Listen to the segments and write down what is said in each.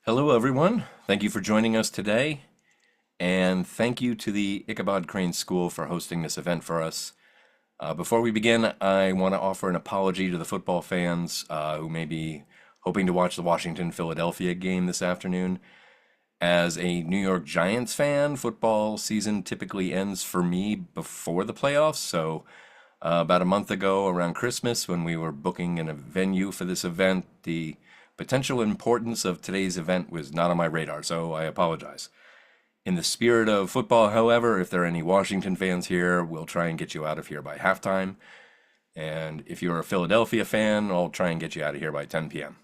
Hello, everyone. Thank you for joining us today. And thank you to the Ichabod Crane School for hosting this event for us. Before we begin, I want to offer an apology to the football fans who may be hoping to watch the Washington-Philadelphia game this afternoon. As a New York Giants fan, football season typically ends for me before the playoffs. So, about a month ago, around Christmas, when we were booking a venue for this event, the potential importance of today's event was not on my radar, so I apologize. In the spirit of football, however, if there are any Washington fans here, we'll try and get you out of here by halftime. And if you're a Philadelphia fan, I'll try and get you out of here by 10 p.m.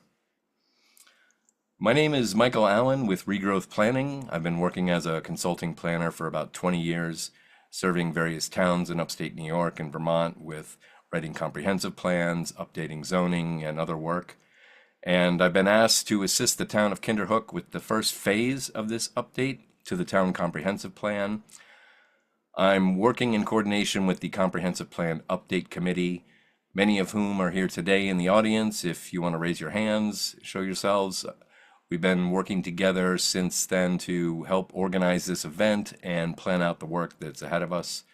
My name is Michael Allen with Regrowth Planning. I've been working as a consulting planner for about 20 years, serving various towns in upstate New York and Vermont with writing comprehensive plans, updating zoning, and other work. And I've been asked to assist the town of Kinderhook with the first phase of this update to the town comprehensive plan. I'm working in coordination with the Comprehensive Plan Update Committee, many of whom are here today in the audience. If you want to raise your hands, show yourselves. We've been working together since then to help organize this event and plan out the work that's ahead of us.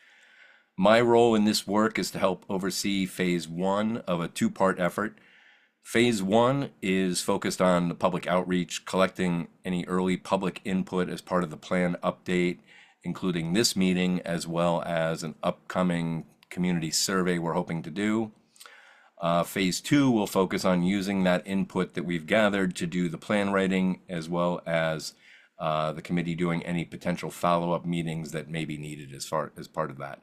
My role in this work is to help oversee phase one of a two-part effort. Phase one is focused on the public outreach, collecting any early public input as part of the plan update, including this meeting, as well as an upcoming community survey we're hoping to do. Phase two will focus on using that input that we've gathered to do the plan writing, as well as the committee doing any potential follow-up meetings that may be needed as part of that.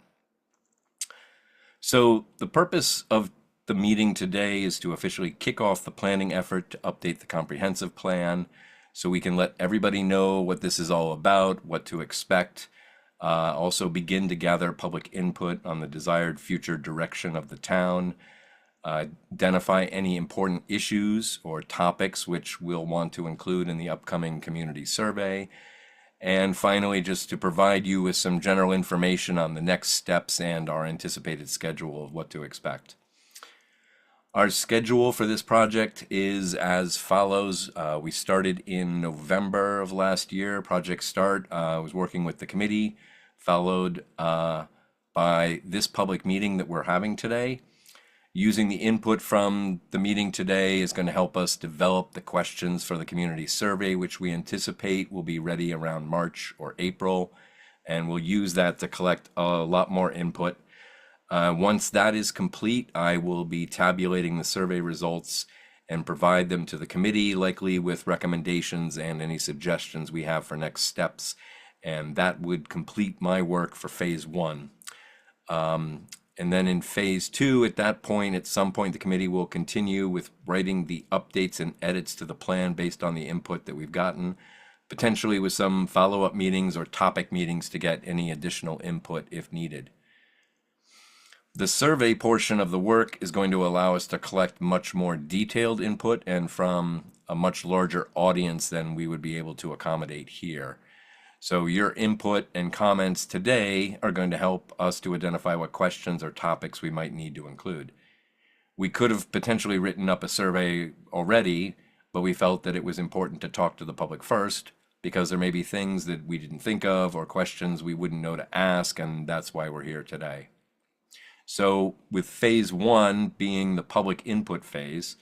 So the purpose of the meeting today is to officially kick off the planning effort to update the comprehensive plan so we can let everybody know what this is all about, what to expect, also begin to gather public input on the desired future direction of the town, identify any important issues or topics which we'll want to include in the upcoming community survey, and finally, just to provide you with some general information on the next steps and our anticipated schedule of what to expect. Our schedule for this project is as follows. We started in November of last year. Project start was working with the committee, followed by this public meeting that we're having today. Using the input from the meeting today is going to help us develop the questions for the community survey, which we anticipate will be ready around March or April. And we'll use that to collect a lot more input. Once that is complete, I will be tabulating the survey results and provide them to the committee, likely with recommendations and any suggestions we have for next steps. And that would complete my work for phase one. And then in phase two, at that point, at some point, the committee will continue with writing the updates and edits to the plan based on the input that we've gotten, potentially with some follow-up meetings or topic meetings to get any additional input if needed. The survey portion of the work is going to allow us to collect much more detailed input and from a much larger audience than we would be able to accommodate here. So your input and comments today are going to help us to identify what questions or topics we might need to include. We could have potentially written up a survey already, but we felt that it was important to talk to the public first because there may be things that we didn't think of or questions we wouldn't know to ask, and that's why we're here today. So with phase one being the public input phase,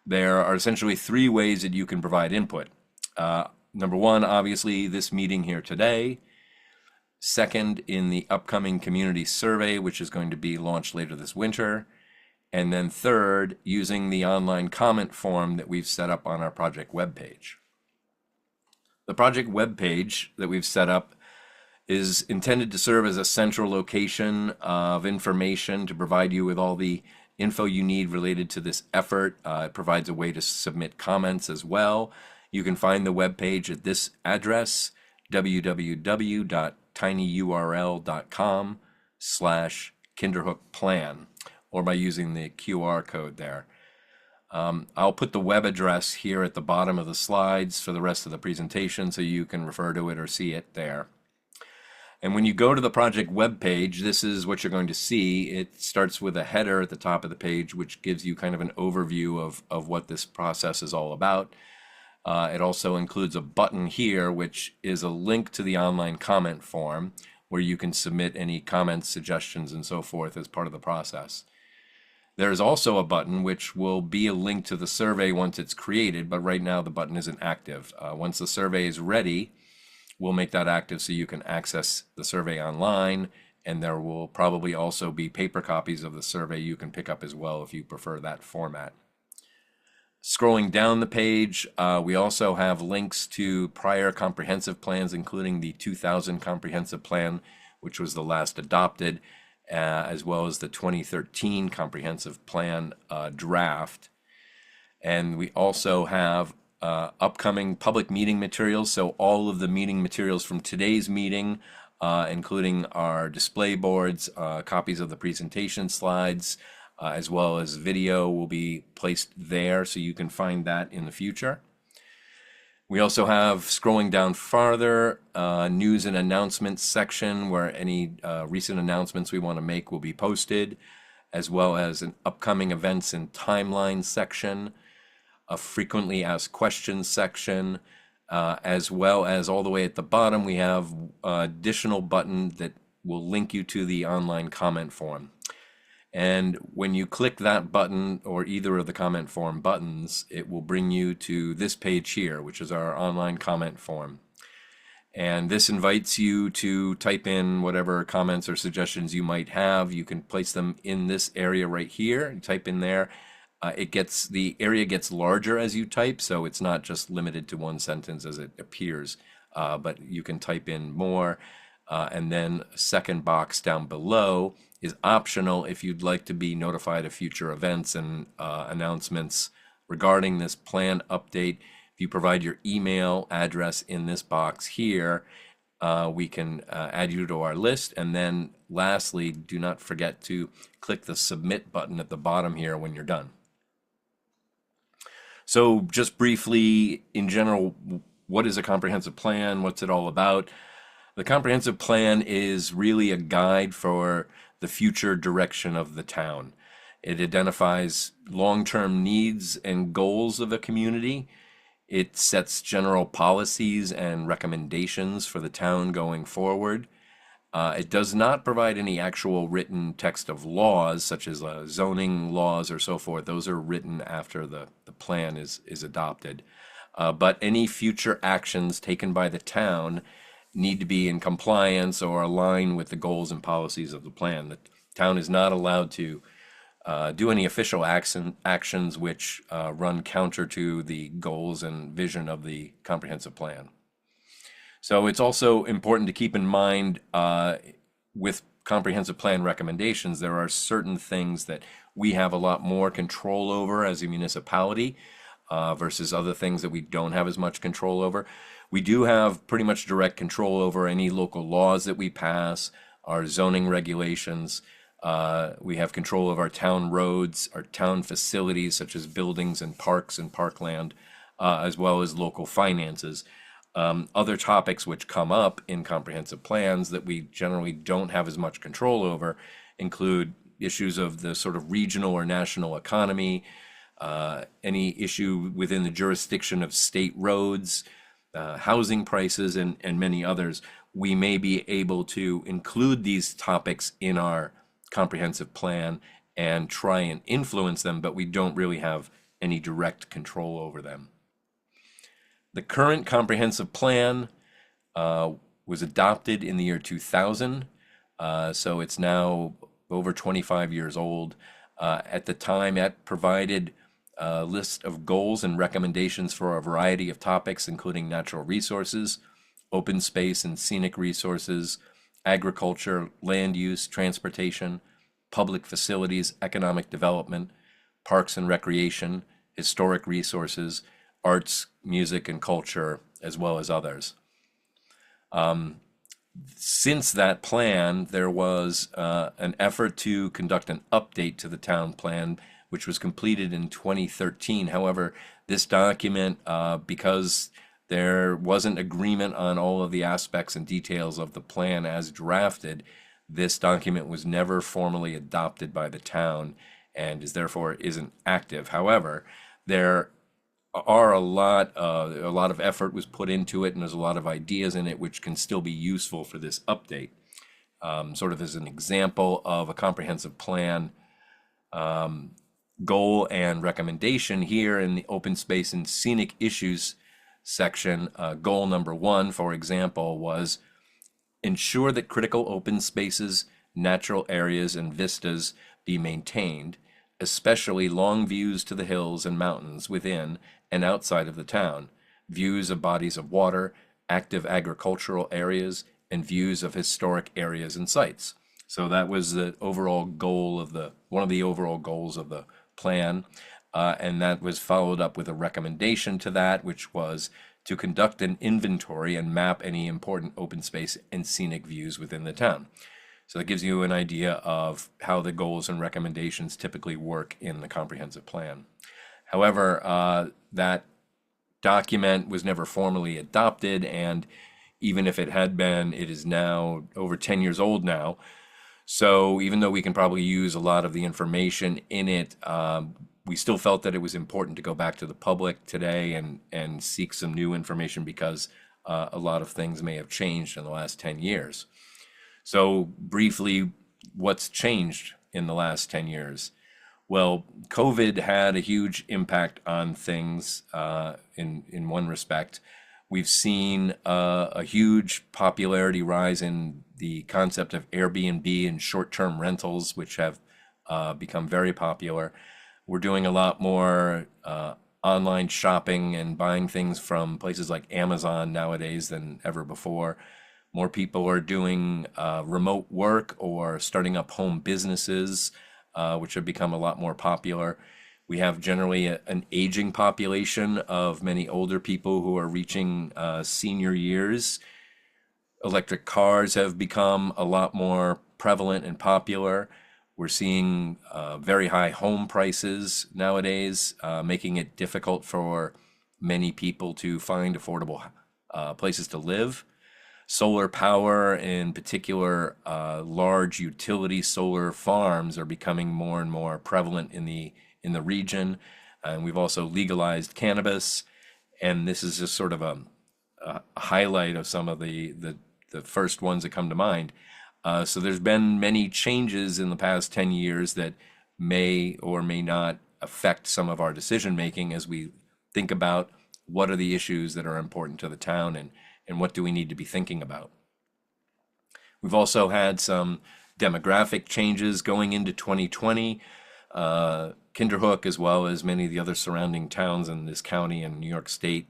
there are essentially three ways that you can provide input. Number one, obviously, this meeting here today. Second, in the upcoming community survey, which is going to be launched later this winter. And then third, using the online comment form that we've set up on our project webpage. The project webpage that we've set up is intended to serve as a central location of information to provide you with all the info you need related to this effort. It provides a way to submit comments as well. You can find the webpage at this address, www.tinyurl.com/Kinderhook or by using the QR code there. I'll put the web address here at the bottom of the slides for the rest of the presentation so you can refer to it or see it there. And when you go to the project webpage, this is what you're going to see. It starts with a header at the top of the page, which gives you kind of an overview of what this process is all about. It also includes a button here, which is a link to the online comment form where you can submit any comments, suggestions, and so forth as part of the process. There is also a button which will be a link to the survey once it's created, but right now the button isn't active. Once the survey is ready, we'll make that active so you can access the survey online, and there will probably also be paper copies of the survey you can pick up as well if you prefer that format. Scrolling down the page, we also have links to prior comprehensive plans, including the 2000 comprehensive plan, which was the last adopted, as well as the 2013 comprehensive plan draft. And we also have upcoming public meeting materials. So all of the meeting materials from today's meeting, including our display boards, copies of the presentation slides, as well as video will be placed there so you can find that in the future. We also have, scrolling down farther, news and announcements section where any recent announcements we want to make will be posted, as well as an upcoming events and timeline section, a frequently asked questions section, as well as all the way at the bottom we have an additional button that will link you to the online comment form. And when you click that button or either of the comment form buttons, it will bring you to this page here, which is our online comment form. And this invites you to type in whatever comments or suggestions you might have. You can place them in this area right here. You type in there. The area gets larger as you type, so it's not just limited to one sentence as it appears, but you can type in more. And then a second box down below is optional if you'd like to be notified of future events and announcements regarding this plan update. If you provide your email address in this box here, we can add you to our list. And then lastly, do not forget to click the submit button at the bottom here when you're done. So just briefly, in general, what is a comprehensive plan? What's it all about? The comprehensive plan is really a guide for the future direction of the town. It identifies long-term needs and goals of a community. It sets general policies and recommendations for the town going forward. It does not provide any actual written text of laws, such as zoning laws or so forth. Those are written after the plan is adopted. But any future actions taken by the town need to be in compliance or align with the goals and policies of the plan. The town is not allowed to do any official actions which run counter to the goals and vision of the comprehensive plan. So it's also important to keep in mind with comprehensive plan recommendations, there are certain things that we have a lot more control over as a municipality versus other things that we don't have as much control over. We do have pretty much direct control over any local laws that we pass, our zoning regulations. We have control of our town roads, our town facilities such as buildings and parks and parkland, as well as local finances. Other topics which come up in comprehensive plans that we generally don't have as much control over include issues of the sort of regional or national economy, any issue within the jurisdiction of state roads, housing prices, and many others. We may be able to include these topics in our comprehensive plan and try and influence them, but we don't really have any direct control over them. The current comprehensive plan was adopted in the year 2000, so it's now over 25 years old. At the time, it provided a list of goals and recommendations for a variety of topics, including natural resources, open space and scenic resources, agriculture, land use, transportation, public facilities, economic development, parks and recreation, historic resources, arts, music, and culture, as well as others. Since that plan, there was an effort to conduct an update to the town plan, which was completed in 2013. However, this document, because there wasn't agreement on all of the aspects and details of the plan as drafted, this document was never formally adopted by the town and is therefore isn't active. However, there are a lot of effort was put into it, and there's a lot of ideas in it which can still be useful for this update. Sort of as an example of a comprehensive plan goal and recommendation here in the open space and scenic issues section, goal number 1, for example, was ensure that critical open spaces, natural areas, and vistas be maintained, especially long views to the hills and mountains within and outside of the town, views of bodies of water, active agricultural areas, and views of historic areas and sites. So that was the overall goal of one of the overall goals of the plan. And that was followed up with a recommendation to that, which was to conduct an inventory and map any important open space and scenic views within the town. So that gives you an idea of how the goals and recommendations typically work in the comprehensive plan. However, that document was never formally adopted, and even if it had been, it is now over 10 years old now. So even though we can probably use a lot of the information in it, we still felt that it was important to go back to the public today and seek some new information, because a lot of things may have changed in the last 10 years. So briefly, what's changed in the last 10 years? Well, COVID had a huge impact on things in one respect. We've seen a huge popularity rise in the concept of Airbnb and short-term rentals, which have become very popular. We're doing a lot more online shopping and buying things from places like Amazon nowadays than ever before. More people are doing remote work or starting up home businesses, which have become a lot more popular. We have generally an aging population of many older people who are reaching senior years. Electric cars have become a lot more prevalent and popular. We're seeing very high home prices nowadays, making it difficult for many people to find affordable places to live. Solar power, in particular, large utility solar farms are becoming more and more prevalent in the region. And we've also legalized cannabis. And this is just sort of a highlight of some of the first ones that come to mind. So there's been many changes in the past 10 years that may or may not affect some of our decision making as we think about what are the issues that are important to the town, and what do we need to be thinking about. We've also had some demographic changes going into 2020. Kinderhook, as well as many of the other surrounding towns in this county and New York State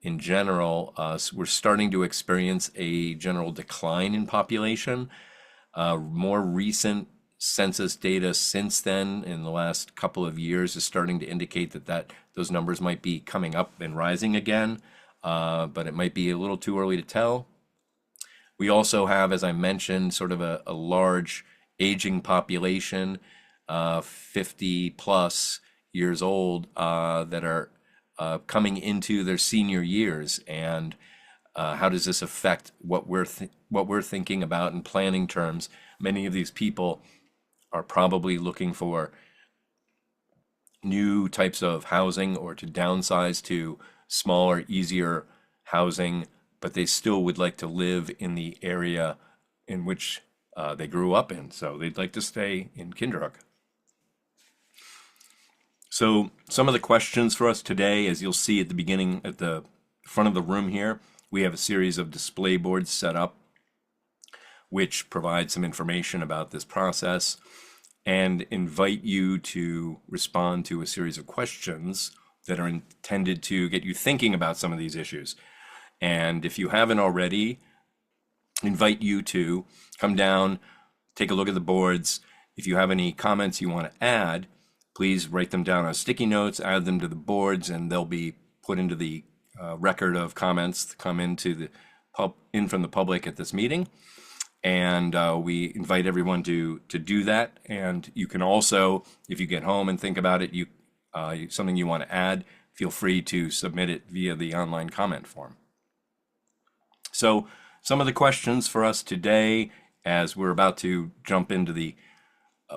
in general, we're starting to experience a general decline in population. More recent census data since then, in the last couple of years, is starting to indicate that those numbers might be coming up and rising again, but it might be a little too early to tell. We also have, as I mentioned, sort of a large aging population, 50 plus years old, that are coming into their senior years, and how does this affect what we're thinking about in planning terms? Many of these people are probably looking for new types of housing or to downsize to smaller, easier housing, but they still would like to live in the area in which they grew up in. So they'd like to stay in Kinderhook. So some of the questions for us today, as you'll see at the beginning, at the front of the room here, we have a series of display boards set up, which provide some information about this process and invite you to respond to a series of questions that are intended to get you thinking about some of these issues. And if you haven't already, invite you to come down, take a look at the boards. If you have any comments you want to add, please write them down on sticky notes, add them to the boards, and they'll be put into the record of comments that come into in from the public at this meeting. And we invite everyone to do that. And you can also, if you get home and think about it, something you want to add, feel free to submit it via the online comment form. So some of the questions for us today, as we're about to jump into the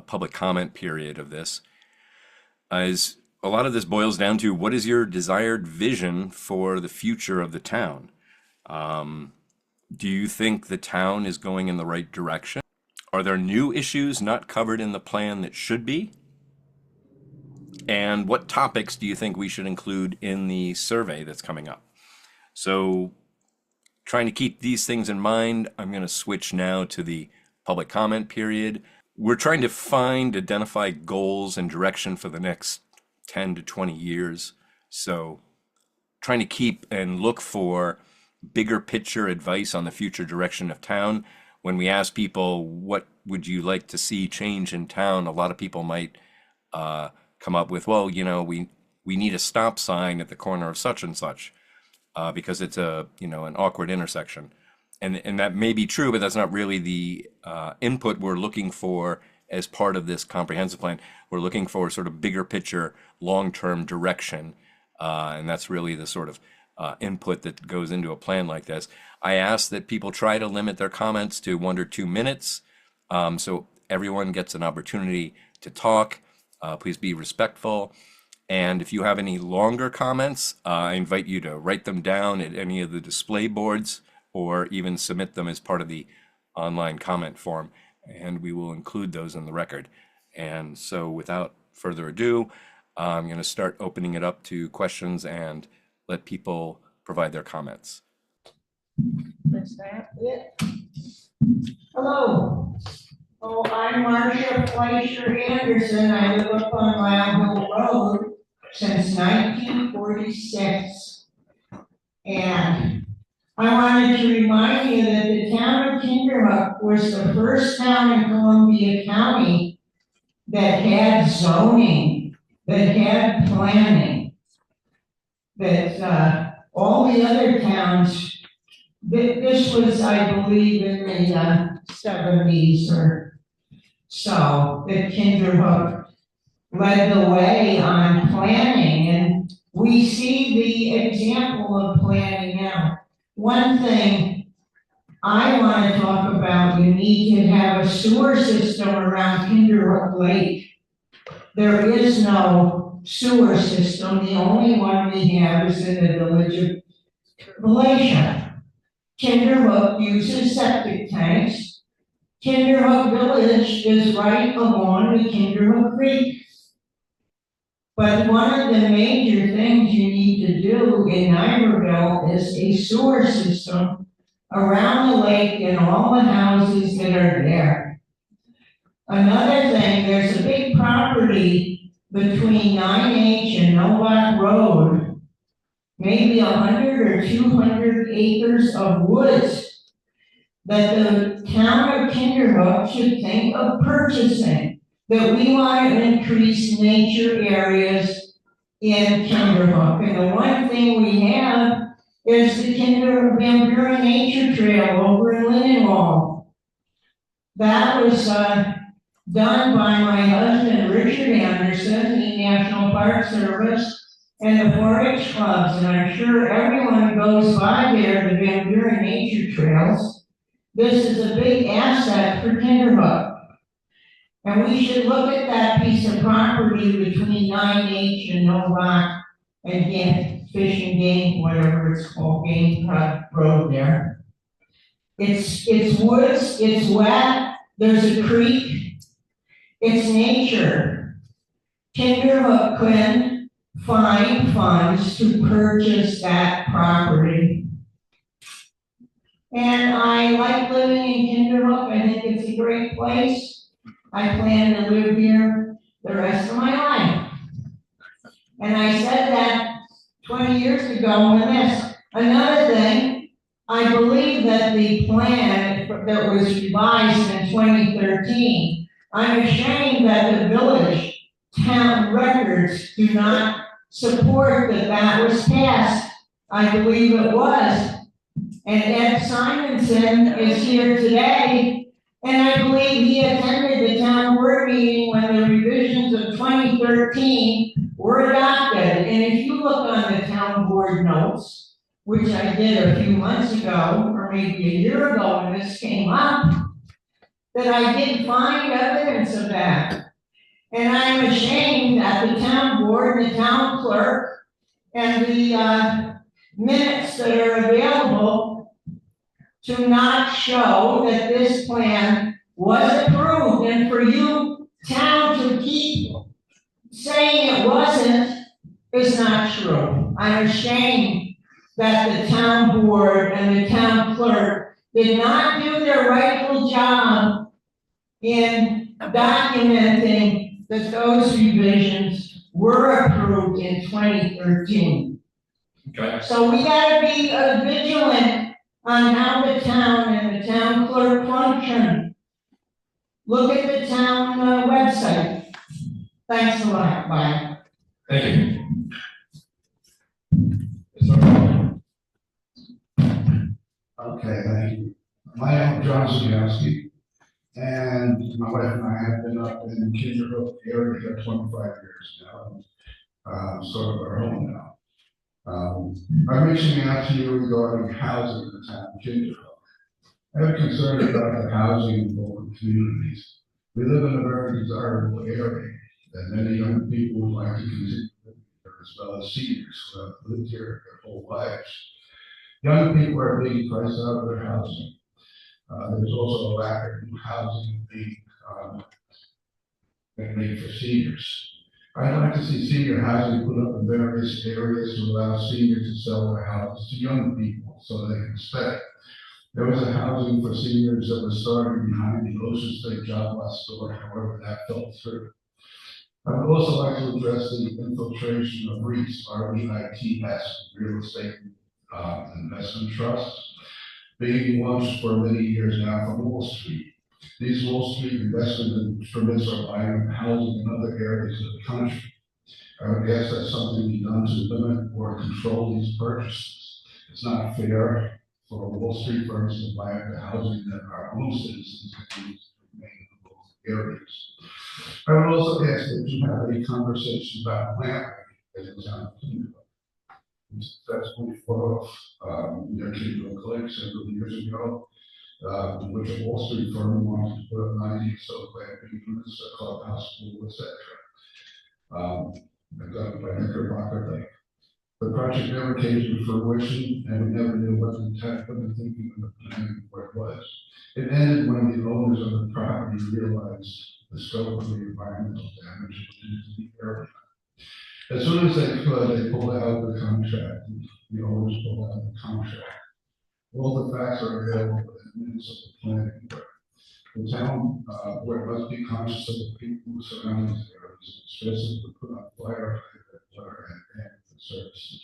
public comment period of this, is a lot of this boils down to what is your desired vision for the future of the town? Do you think the town is going in the right direction? Are there new issues not covered in the plan that should be? And what topics do you think we should include in the survey that's coming up? So, trying to keep these things in mind, I'm going to switch now to the public comment period. We're trying to identify goals and direction for the next 10 to 20 years. So, trying to keep and look for bigger picture advice on the future direction of town. When we ask people, what would you like to see change in town? A lot of people might come up with, well, we need a stop sign at the corner of such and such because it's an awkward intersection. And that may be true, but that's not really the input we're looking for as part of this comprehensive plan. We're looking for sort of bigger picture, long-term direction. And that's really the sort of input that goes into a plan like this. I ask that people try to limit their comments to 1 or 2 minutes so everyone gets an opportunity to talk. Please be respectful. And if you have any longer comments, I invite you to write them down at any of the display boards or even submit them as part of the online comment form, and we will include those in the record. And so without further ado, I'm going to start opening it up to questions and let people provide their comments. Is that it? Hello. Oh, I'm Marcia Fleischer Anderson. I live up on Lyle Hill Road since 1946. And I wanted to remind you that the town of Kinderhook was the first town in Columbia County that had zoning, that had planning, that all the other towns, this was, I believe, in the 70s or so, that Kinderhook led the way on planning, and we see the example of planning now. One thing I want to talk about, you need to have a sewer system around Kinderhook Lake. There is no sewer system. The only one we have is in the village of Galatia. Kinderhook uses septic tanks. Kinderhook Village is right along the Kinderhook Creek. But one of the major things you need to do in Niagara is a sewer system around the lake and all the houses that are there. Another thing, there's a big property between 9H and Novak Road, maybe 100 or 200 acres of woods that the town of Kinderhook should think of purchasing, that we want to increase nature areas in Kinderhook. And the one thing we have is the Kinderhook Van Buren Nature Trail over in Lindenwald. That was done by my husband, Richard Anderson, the National Park Service, and the 4-H clubs, and I'm sure everyone goes by there, the Van Buren Nature Trails. This is a big asset for Kinderhook. And we should look at that piece of property between 9H and Novak and Fish and Game, whatever it's called, Game Road there. It's woods, it's wet, there's a creek, it's nature. Kinderhook couldn't find funds to purchase that property. And I like living in Kinderhook. I think it's a great place. I plan to live here the rest of my life. And I said that 20 years ago on this. Another thing, I believe that the plan that was revised in 2013, I'm ashamed that the village town records do not support that was passed. I believe it was. And Ed Simonson is here today, and I believe he attended the town board meeting when the revisions of 2013 were adopted. And if you look on the town board notes, which I did a few months ago, or maybe a year ago when this came up, that I did find evidence of that. And I'm ashamed that the town board and the town clerk and the minutes that are available to not show that this plan was approved. And for you town to keep saying it wasn't is not true. I'm ashamed that the town board and the town clerk did not do their rightful job in documenting that those revisions were approved in 2013. Okay. So we gotta be vigilant on how the town and the town clerk function. Look at the town website. Thanks a lot, bye. Thank you. Okay, thank you. My name is John Zagowski, and my wife and I have been up in Kinderhook area for 25 years now. Sort of our home now. I'm reaching out to you regarding housing in the town of Kinderhook. I have concern about the housing in local communities. We live in a very desirable area, and many young people would like to continue living here, as well as seniors who have lived here their whole lives. Young people are being priced out of their housing. There's also a lack of new housing being made for seniors. I'd like to see senior housing put up in various areas to allow seniors to sell their houses to young people so they can stay. There was a housing for seniors that was started behind the Ocean State Job Lot store, however, that fell through. I would also like to address the infiltration of REITs, R-E-I-T-S, real estate investment trusts, being launched for many years now from Wall Street. These Wall Street investment instruments are buying housing in other areas of the country. I would ask that something be done to limit or control these purchases. It's not fair for Wall Street firms to buy up the housing that our own citizens can use to remain in the local areas. I would also ask that you have a conversation about land as a town of Kinderhook. Successfully fought off near Kinderhook Lake several years ago, in which a Wall Street firm wanted to put up 90 or so glamping units, a clubhouse, pool, etc. Done by Knickerbocker Lake. The project never came to fruition, and we never knew what the thinking of the planning board was. It ended when the owners of the property realized the scope of the environmental damage to the area. As soon as they could, they pulled out the contract. The owners pulled out the contract. All the facts are available in the minutes of the planning board. The town board must be conscious of the people who surround these areas, especially to put on fire, water, and ambulance services.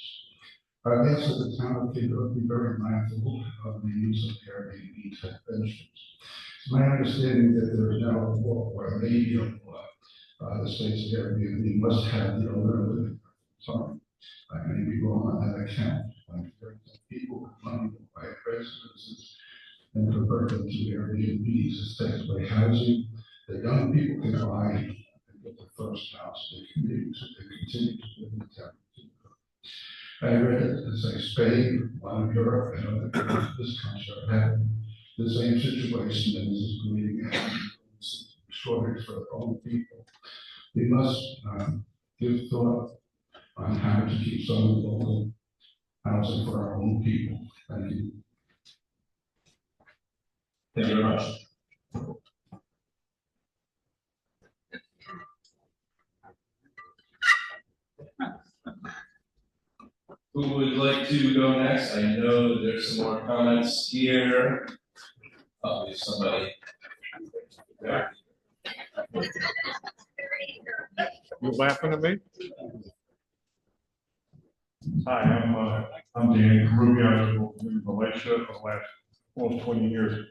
I ask that the town of Kinderhook be very mindful of the use of Airbnb type ventures. It's my understanding that there is now a law, or maybe a law, the state's Airbnb must have the owner living. Sorry, I may be wrong on that account. People with money to buy residences and convert them to Airbnbs. This takes away housing that young people can buy and get the first house they can use if they continue to live in the town. I read it as say Spain, one of Europe, and other countries of this country are having the same situation that is creating a shortage for their own people. We must give thought on how to keep some of the local housing for our own people. Thank you. Thank you very much. Who would like to go next? I know that there's some more comments here. Oh, there's somebody. There. You laughing at me? Hi, I'm Dan Karugi. I've been in Malaysia for the last almost 20 years.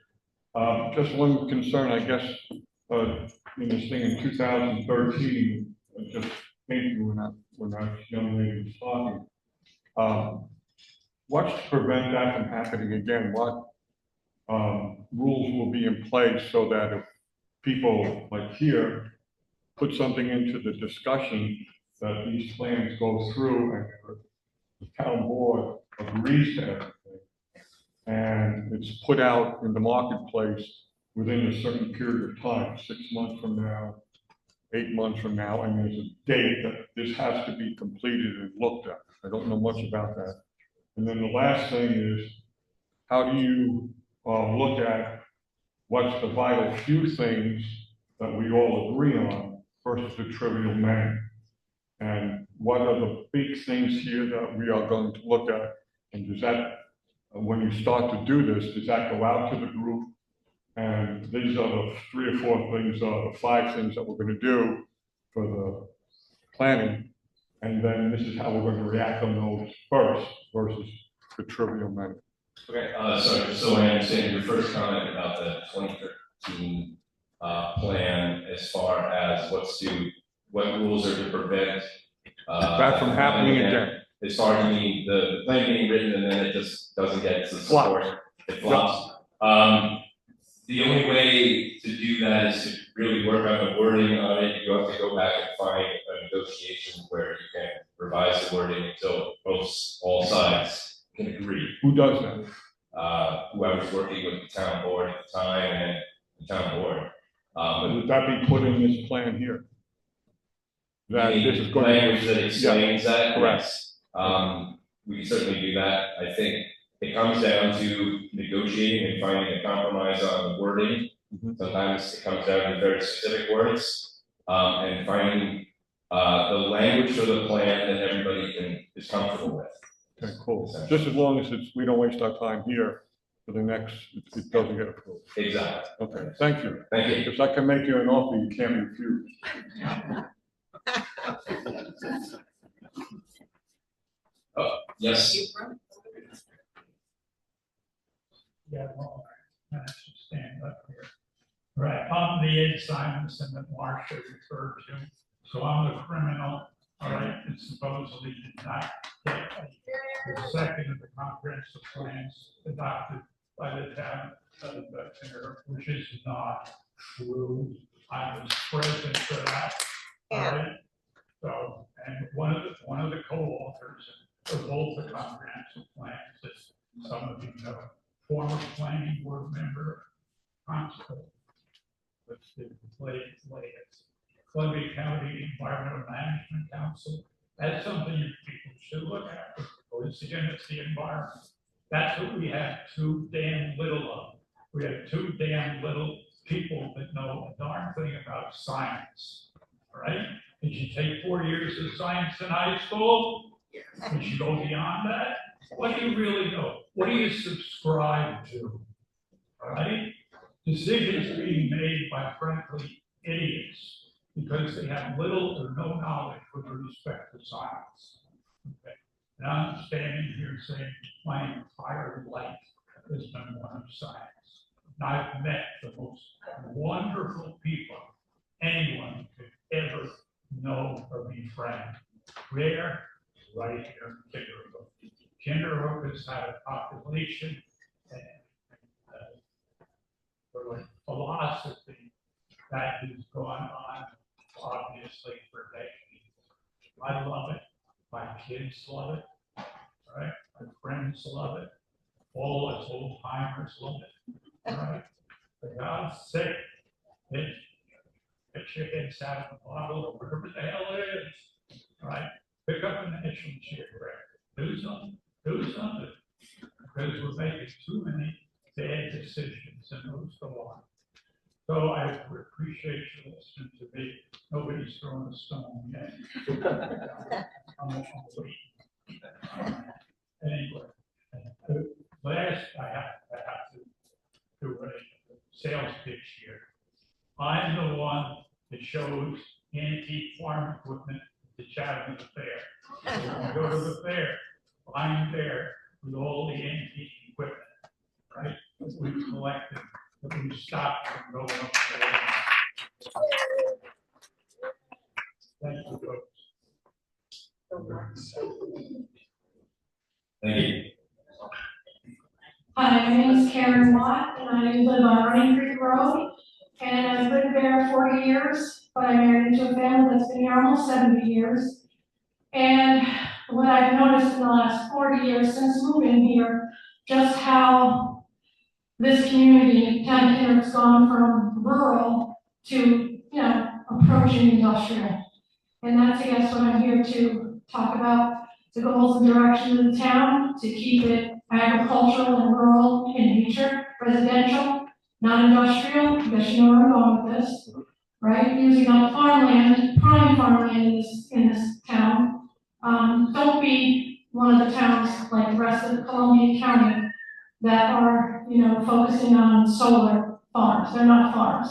Just one concern, I guess, in this thing in 2013, just came to when that young lady was talking. What's to prevent that from happening again? What rules will be in place so that if people like here put something into the discussion that these plans go through and the town board agrees to everything, and it's put out in the marketplace within a certain period of time, 6 months from now, 8 months from now, and there's a date that this has to be completed and looked at. I don't know much about that. And then the last thing is, how do you look at what's the vital few things that we all agree on versus the trivial many? And what are the big things here that we are going to look at? And does that, when you start to do this, does that go out to the group? And these are the 3 or 4 things, the 5 things that we're going to do for the planning. And then this is how we're going to react on those first versus the trivial many. Okay, so just so I understand your first comment about the 2013 plan, as far as what rules are to prevent That from happening again. As far as you mean the plan being written and then it just doesn't get the support, it flops. The only way to do that is to really work on the wording of it. You have to go back and find a negotiation where you can revise the wording until all sides can agree. Who does that? Whoever's working with the town board at the time and the town board. Would that be put in this plan here? That this is going language that explains that. Correct. Yes. We can certainly do that. I think it comes down to negotiating and finding a compromise on the wording. Mhm. Sometimes it comes down to very specific words, and finding the language for the plan that everybody is comfortable with. Okay, cool. Just as long as we don't waste our time here for the next, it doesn't get approved. Exactly. Okay, thank you. Thank you. Because I can make you an offer you can't refuse. Yes. Yeah, well, I should stand up here. Right, I'm the Ed Simonson that Marcia referred to, so I'm the criminal, all right, that supposedly did not get the second of the comprehensive plans adopted by the town of Kinderhook, which is not true. I was present for that, all right? So, and one of the co-authors of both the comprehensive plans, as some of you know, former planning board member, constable, which the latest Columbia County Environmental Management Council. That's something you people should look at, because again, it's the environment. That's what we have too damn little of. We have too damn little people that know a darn thing about science, all right? Did you take 4 years of science in high school? Did you go beyond that? What do you really know? What do you subscribe to? All right? Decisions being made by frankly idiots because they have little or no knowledge with respect to science. Okay. And I'm standing here saying my entire life has been one of science. And I've met the most wonderful people anyone could ever know or befriend. Where? Right here in Kinderhook. Kinderhook has had a population and philosophy that has gone on obviously for decades. I love it. My kids love it. All right. My friends love it. All us old timers love it. All right. For God's sake, get your heads out of the bottle or whatever the hell it is. All right. Pick up a National Geographic. Do something. Do something. Because we're making too many bad decisions and those go on. So I appreciate you listening to me. Nobody's throwing a stone yet. I'm waiting. Anyway, last I have to do a sales pitch here. I'm the one that shows antique farm equipment at the Chatham Fair. So when I go to the fair, I'm there with all the antique equipment, right? That we've collected, that we've stopped from going up there. Thank you, folks. Thank you. Hi, my name is Karen Watt, and I live on Running Creek Road, and I've lived there 40 years, but I married into a family that's been here almost 70 years. And what I've noticed in the last 40 years since moving here, just how this community, town of Kinderhook's gone from rural to, approaching industrial. And that's, I guess, what I'm here to talk about, the goals and direction of the town, to keep it agricultural and rural in nature, residential, not industrial. I guess you know where I'm going with this, right? Using up farmland, prime farmland in this town. Don't be one of the towns like the rest of Columbia County that are, focusing on solar farms. They're not farms,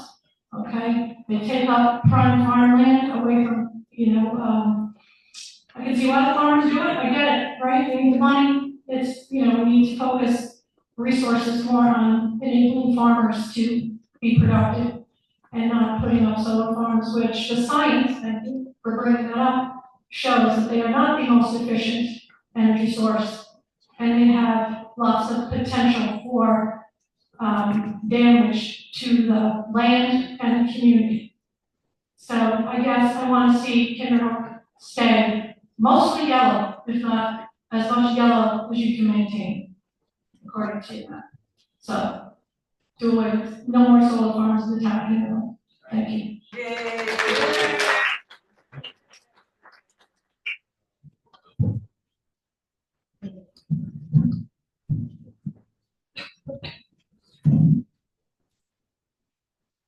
okay? They take up prime farmland away from, I can see why the farmers do it, I get it, right? They need the money. It's, we need to focus resources more on enabling farmers to be productive and not putting up solar farms, which the science, thank you for bringing that up, shows that they are not the most efficient energy source, and they have lots of potential for damage to the land and the community. So I guess I want to see Kinderhook stay mostly yellow, if not as much yellow as you can maintain, according to that. So do away with no more solar farms in the town of Kinderhook. Thank you.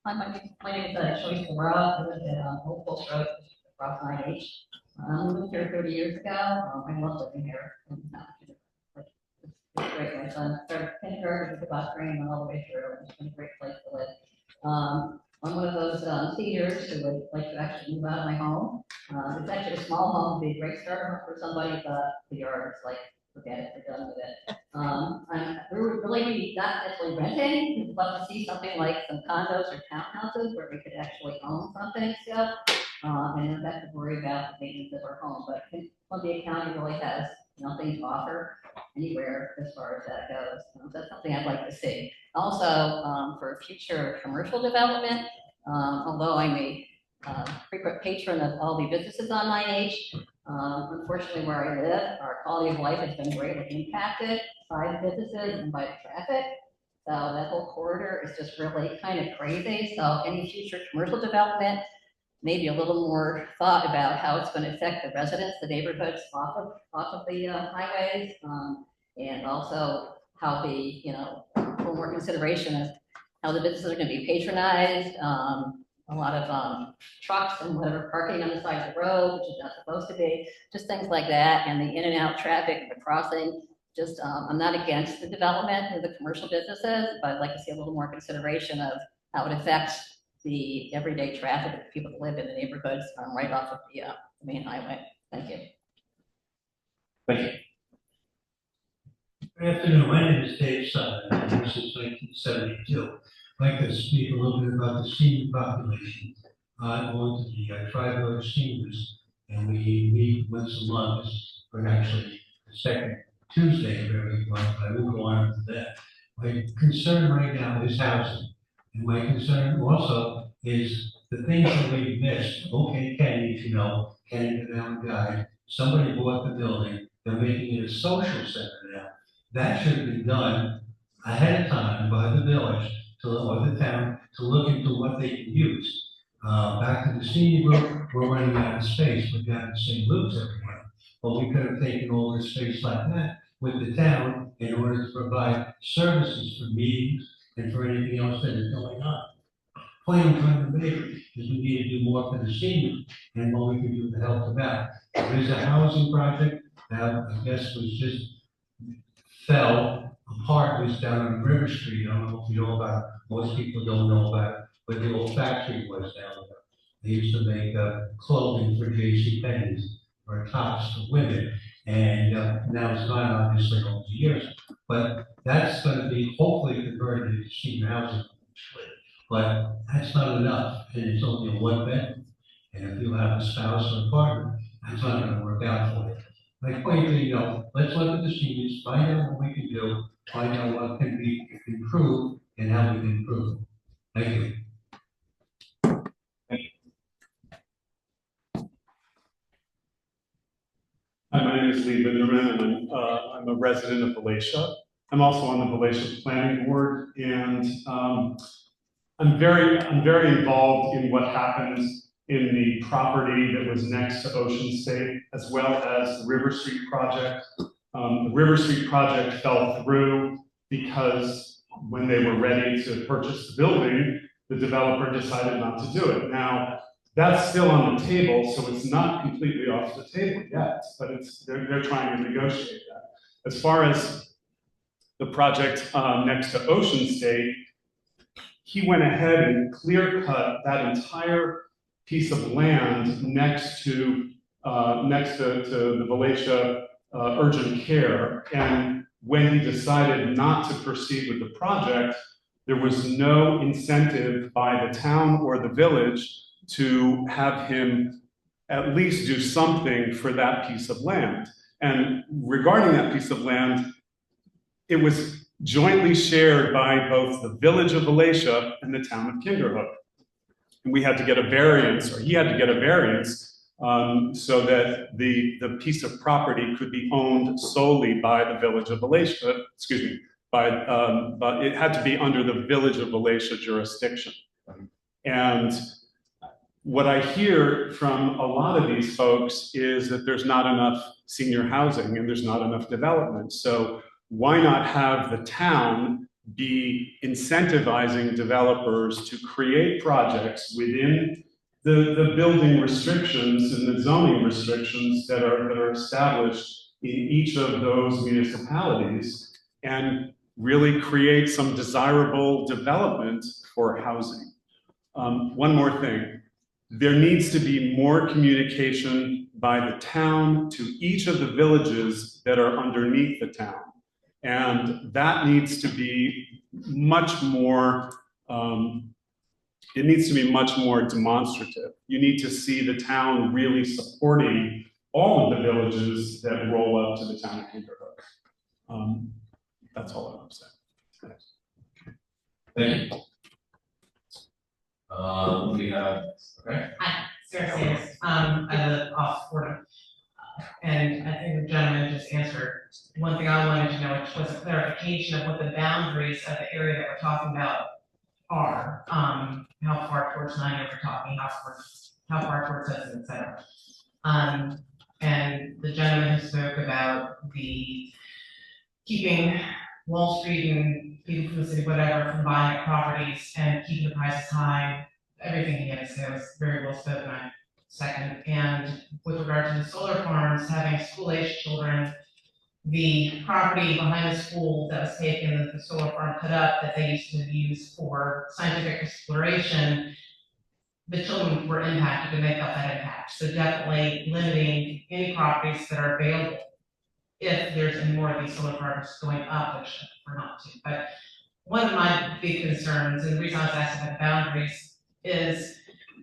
Hi, my name is Joyce Laura. I live at Old Post Road, across 9H. I moved here 30 years ago. I love living here. It's great. My son started Kinderhook with Ichabod Crane and all the way through. It's been a great place to live. I'm one of those seniors who would like to actually move out of my home. It's actually a small home, be a great starter for somebody, but the yard is like, forget it, we're done with it. We're really not necessarily renting. We'd love to see something like some condos or townhouses where we could actually own something still, and not have to worry about the maintenance of our home. But Columbia County really has nothing to offer anywhere as far as that goes. So that's something I'd like to see. Also, for future commercial development, although I'm a frequent patron of all the businesses on 9H, unfortunately, where I live, our quality of life has been greatly impacted by the businesses and by the traffic. So that whole corridor is just really kind of crazy. So any future commercial development, maybe a little more thought about how it's going to affect the residents, the neighborhoods off of the highways, and also how the, for more consideration of how the businesses are going to be patronized. A lot of trucks and whatever parking on the side of the road, which is not supposed to be, just things like that, and the in and out traffic, the crossing. Just, I'm not against the development of the commercial businesses, but I'd like to see a little more consideration of how it affects the everyday traffic of people that live in the neighborhoods right off of the main highway. Thank you. Thank you. Good afternoon, my name is Dave Sutton, I've been here since 1972. I'd like to speak a little bit about the senior population. I belong to the Tri-Village Seniors, and we meet once a month, or actually the second Tuesday of every month, but I will go on to that. My concern right now is housing, and my concern also is the things that we've missed. Okay, Kenny, if you know, Kenny the Mountain Guide, somebody bought the building, they're making it a social center now. That should have been done ahead of time by the village or the town to look into what they can use. Back to the senior group, we're running out of space. We've got the St. Luke's everywhere. But we could have taken over space like that with the town in order to provide services for meetings and for anything else that is going on. Point I'm trying to make is we need to do more for the seniors and what we can do to help them out. There is a housing project that I guess was just fell apart, was down on River Street. I don't know if you know about it. Most people don't know about it, but the old factory was down there. They used to make clothing for JCPenney's or tops for women, and now it's gone obviously over the years. But that's going to be hopefully converted into senior housing. But that's not enough, and it's only a one bedroom. And if you have a spouse or a partner, that's not going to work out for you. My point is, let's look at the seniors, find out what we can do, find out what can be improved, and how we can improve it. Thank you. Hi, my name is Lee Linderman, and I'm a resident of Valatia. I'm also on the Valatia Planning Board, and I'm very involved in what happens in the property that was next to Ocean State, as well as the River Street project. The River Street project fell through because when they were ready to purchase the building, the developer decided not to do it. Now, that's still on the table, so it's not completely off the table yet, but they're trying to negotiate that. As far as the project next to Ocean State, he went ahead and clear cut that entire piece of land next to the Valatia urgent care. And when he decided not to proceed with the project, there was no incentive by the town or the village to have him at least do something for that piece of land. And regarding that piece of land, it was jointly shared by both the village of Valatia and the town of Kinderhook. And we had to get a variance, or he had to get a variance, so that the piece of property could be owned solely by the village of Valatia, excuse me, but it had to be under the village of Valatia jurisdiction. And what I hear from a lot of these folks is that there's not enough senior housing and there's not enough development. So why not have the town be incentivizing developers to create projects within the building restrictions and the zoning restrictions that are established in each of those municipalities, and really create some desirable development for housing. One more thing. There needs to be more communication by the town to each of the villages that are underneath the town. And that needs to be much more, it needs to be much more demonstrative. You need to see the town really supporting all of the villages that roll up to the town of Kinderhook. That's all I want to say. Thank you. We have, okay. Hi, Sarah Sanders. I live off Fordham. And I think the gentleman just answered one thing I wanted to know, which was a clarification of what the boundaries of the area that we're talking about are. How far towards 90 we're talking, how far towards us, et cetera. And the gentleman who spoke about the keeping Wall Street and people from the city, whatever, from buying up properties and keeping the prices high. Everything he had to say was very well spoken. I second. And with regard to the solar farms, having school-aged children, the property behind the school that was taken, that the solar farm put up, that they used to use for scientific exploration, the children were impacted and they felt that impact. So definitely limiting any properties that are available if there's any more of these solar farms going up, which we're not to. But one of my big concerns, and the reason I was asking about boundaries, is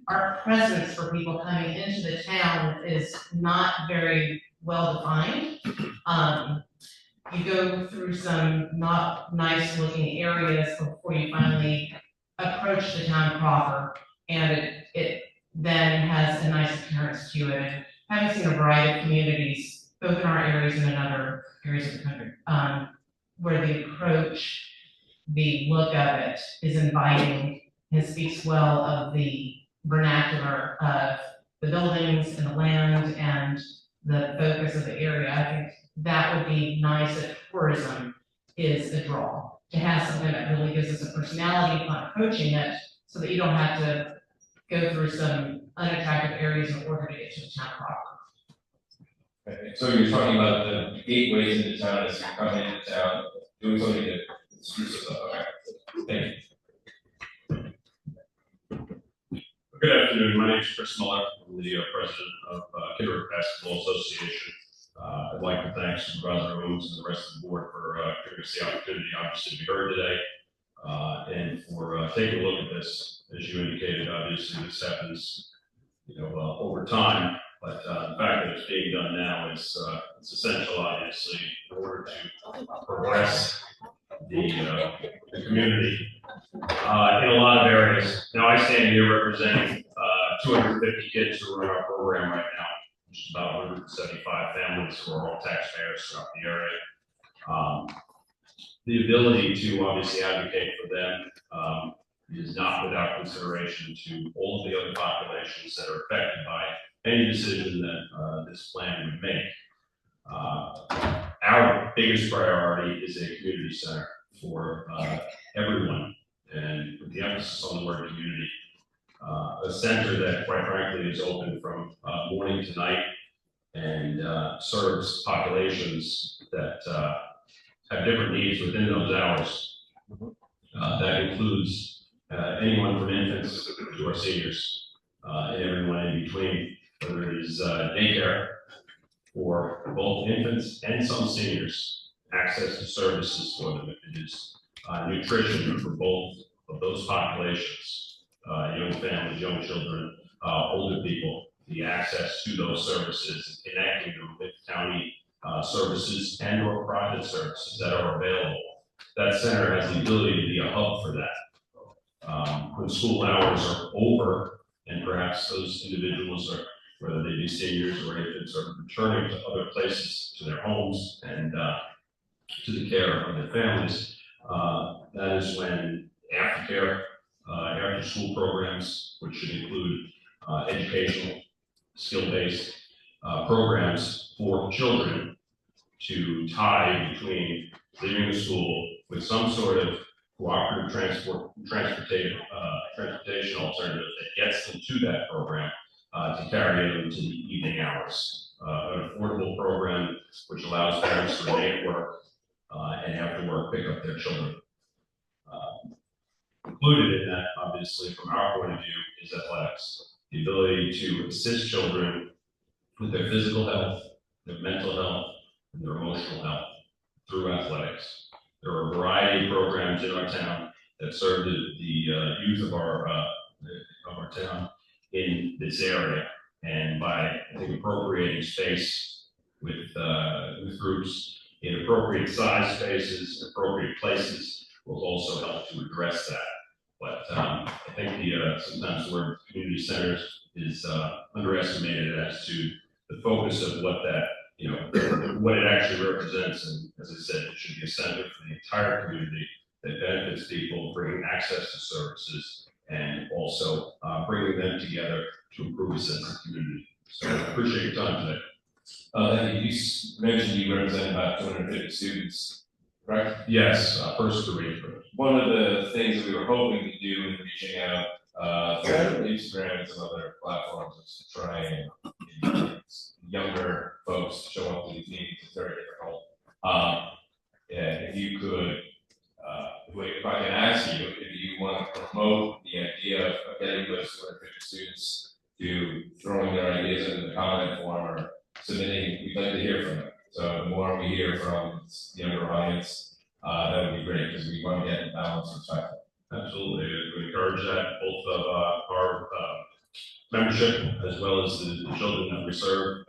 our presence for people coming into the town is not very well defined. You go through some not nice looking areas before you finally approach the town proper, and it then has a nice appearance to it. And having seen a variety of communities, both in our areas and in other areas of the country, where the approach, the look of it is inviting and speaks well of the vernacular of the buildings and the land and the focus of the area. I think that would be nice if tourism is a draw, to have something that really gives us a personality upon approaching it, so that you don't have to go through some unattractive areas in order to get to the town proper. Okay. So you're talking about the gateways into town as you're coming into town, doing something to spruce this up. Okay. Thank you. Good afternoon. My name is Chris Muller. I'm the president of Kinderhook Basketball Association. I'd like to thank Supervisor Owens and the rest of the board for giving us the opportunity, obviously, to be heard today, and for taking a look at this. As you indicated, obviously, this happens, over time. But the fact that it's being done now is it's essential, obviously, in order to progress the community in a lot of areas. Now, I stand here representing 250 kids who are in our program right now, which is about 175 families who are all taxpayers throughout the area. The ability to obviously advocate for them It is not without consideration to all of the other populations that are affected by any decision that this plan would make. Our biggest priority is a community center for everyone, and with the emphasis on the word community. A center that, quite frankly, is open from morning to night and serves populations that have different needs within those hours. That includes anyone from infants to our seniors, and everyone in between, whether it is daycare for both infants and some seniors, access to services for them, if it is nutrition for both of those populations, young families, young children, older people, the access to those services, and connecting them with county services and or private services that are available. That center has the ability to be a hub for that. When school hours are over, and perhaps those individuals are, whether they be seniors or infants, are returning to other places, to their homes and to the care of their families, that is when aftercare, after school programs, which should include educational, skill-based programs for children to tie between leaving the school with some sort of cooperative transportation alternative that gets them to that program, to carry them to the evening hours. An affordable program which allows parents to remain at work and after work pick up their children. Included in that, obviously, from our point of view, is athletics. The ability to assist children with their physical health, their mental health, and their emotional health through athletics. There are a variety of programs in our town that serve the youth of our town in this area. And by, I think, appropriating space with groups in appropriate size spaces, appropriate places, will also help to address that. But I think sometimes the word community centers is underestimated as to the focus of what that, what it actually represents. And as I said, it should be a center for the entire community that benefits people, bringing access to services, and also bringing them together to improve a sense of community. So I appreciate your time today. Thank you. You mentioned you represent about 250 students, correct? Yes, first degree. One of the things that we were hoping to do in reaching out through Instagram and some other platforms is to try and get younger folks to show up to these meetings. It's very difficult. If you could, if I can ask you, if you want to promote the idea of getting those 250 students to throwing their ideas into the comment form or submitting, we'd like to hear from them. So the more we hear from the younger audience, that would be great, because we want to get balanced perspective. Absolutely, we encourage that, both of our membership as well as the children that we serve,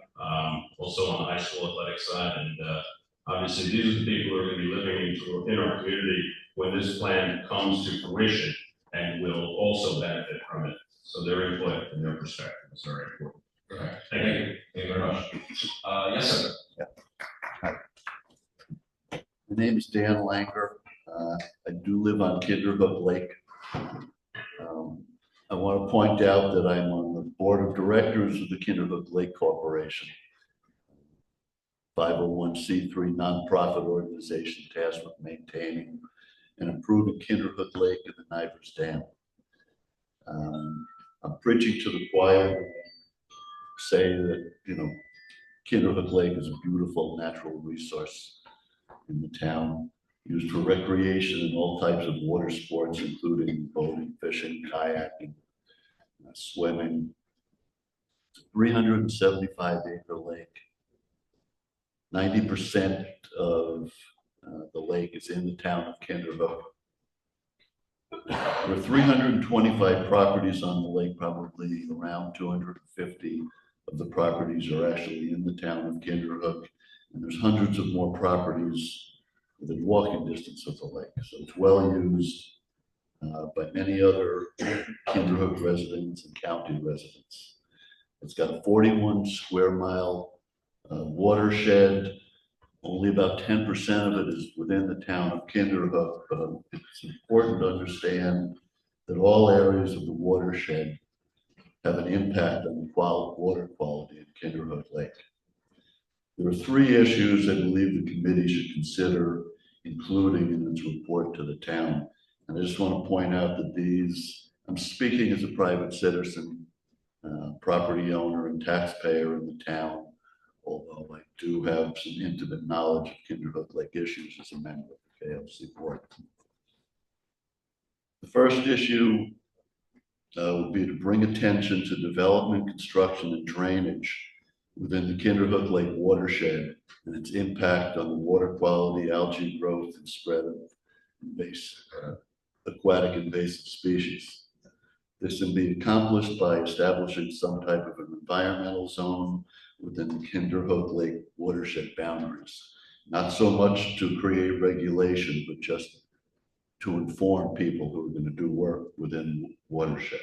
also on the high school athletic side. And obviously, these are the people who are going to be living in our community when this plan comes to fruition, and will also benefit from it. So their input and their perspective is very important. Okay. Thank you. Thank you very much. Yes, sir. My name is Dan Langer. I do live on Kinderhook Lake. I want to point out that I'm on the board of directors of the Kinderhook Lake Corporation, 501c3 nonprofit organization tasked with maintaining and improving Kinderhook Lake and the Nivers Dam. I'm preaching to the choir, say that, Kinderhook Lake is a beautiful natural resource in the town, used for recreation and all types of water sports, including boating, fishing, kayaking, swimming. It's a 375-acre lake. 90% of the lake is in the town of Kinderhook. There are 325 properties on the lake, probably around 250 of the properties are actually in the town of Kinderhook. And there's hundreds of more properties within walking distance of the lake. So it's well used by many other Kinderhook residents and county residents. It's got a 41 square mile watershed. Only about 10% of it is within the town of Kinderhook, but it's important to understand that all areas of the watershed have an impact on the water quality in Kinderhook Lake. There are three issues I believe the committee should consider including in its report to the town. And I just want to point out that these, I'm speaking as a private citizen, property owner and taxpayer in the town, although I do have some intimate knowledge of Kinderhook Lake issues as a member of the KLC board. The first issue would be to bring attention to development, construction, and drainage within the Kinderhook Lake watershed and its impact on the water quality, algae growth, and spread of aquatic invasive species. This can be accomplished by establishing some type of an environmental zone within the Kinderhook Lake watershed boundaries. Not so much to create regulation, but just to inform people who are going to do work within the watershed.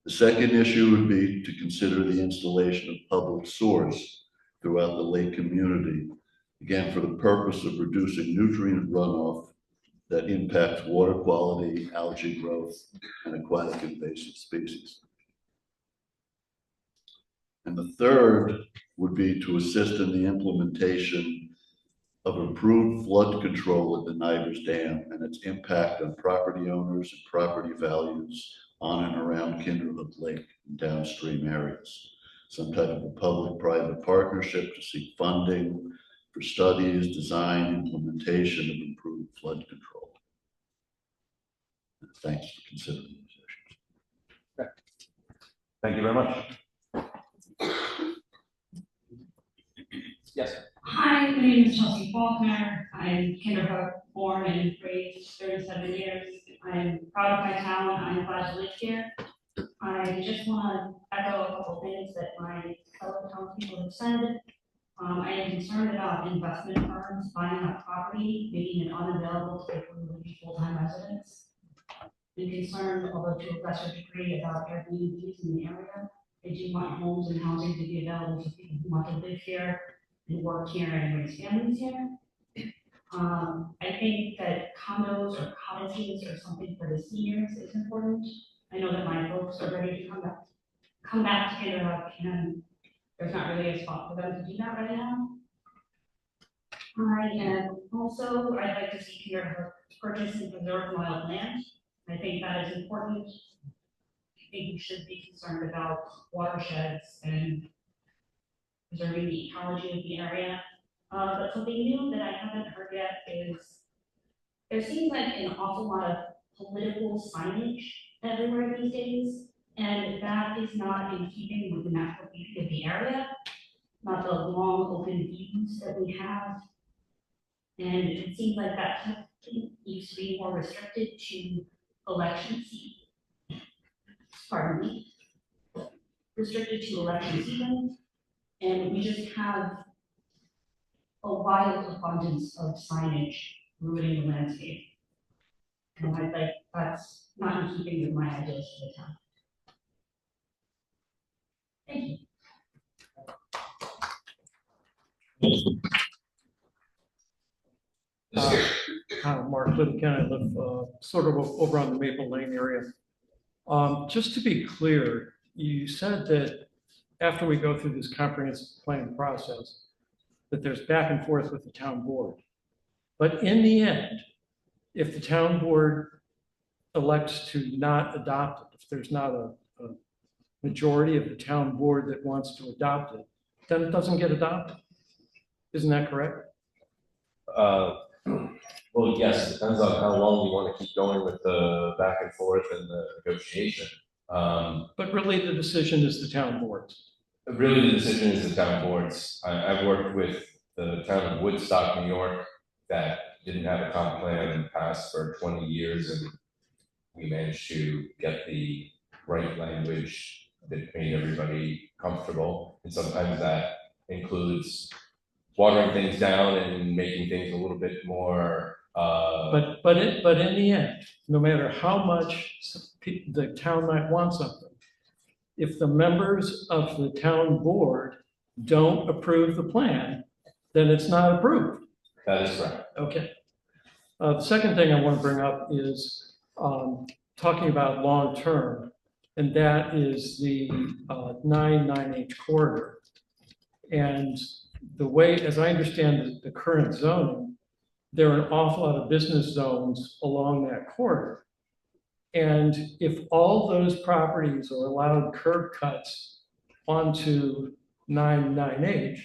The second issue would be to consider the installation of public sewers throughout the lake community, again, for the purpose of reducing nutrient runoff that impacts water quality, algae growth, and aquatic invasive species. And the third would be to assist in the implementation of improved flood control at the Nivers Dam and its impact on property owners and property values on and around Kinderhook Lake and downstream areas. Some type of a public-private partnership to seek funding for studies, design, implementation of improved flood control. And thanks for considering these issues. Okay. Thank you very much. Yes. Hi, my name is Chelsea Faulkner. I'm Kinderhook born and raised 37 years. I'm proud of my town. I'm glad to live here. I just want to echo a couple things that my fellow townspeople have said. I am concerned about investment firms buying up property, making it unavailable to people who would be full-time residents. I'm concerned, although to a lesser degree, about Airbnbs in the area. I do want homes and housing to be available for people who want to live here and work here and raise families here. I think that condos or cottages or something for the seniors is important. I know that my folks are ready to come back to Kinderhook, and there's not really a spot for them to do that right now. I'd like to see Kinderhook purchase and preserve wild land. I think that is important. I think we should be concerned about watersheds and preserving the ecology of the area. But something new that I haven't heard yet is there seems like an awful lot of political signage everywhere these days, and that is not in keeping with the natural beauty of the area, not the long open views that we have. And it seems like that used to be more restricted to election season. Pardon me. Restricted to election season, and we just have a wild abundance of signage ruining the landscape. And I think that's not in keeping with my ideas for the town. Thank you. Mark Little, I live sort of over on the Maple Lane area. Just to be clear, you said that after we go through this comprehensive planning process, that there's back and forth with the town board. But in the end, if the town board elects to not adopt it, if there's not a majority of the town board that wants to adopt it, then it doesn't get adopted. Isn't that correct? Well, yes, it depends on how long you want to keep going with the back and forth and the negotiation. But really the decision is the town board's. Really the decision is the town board's. I've worked with the town of Woodstock, New York, that didn't have a comp plan and passed for 20 years, and we managed to get the right language that made everybody comfortable. And sometimes that includes watering things down and making things a little bit more. But in the end, no matter how much the town might want something, if the members of the town board don't approve the plan, then it's not approved. That is correct. Okay. The second thing I want to bring up is talking about long-term, and that is the 9-9H corridor. And the way, as I understand the current zoning, there are an awful lot of business zones along that corridor. And if all those properties are allowed curb cuts onto 9-9H,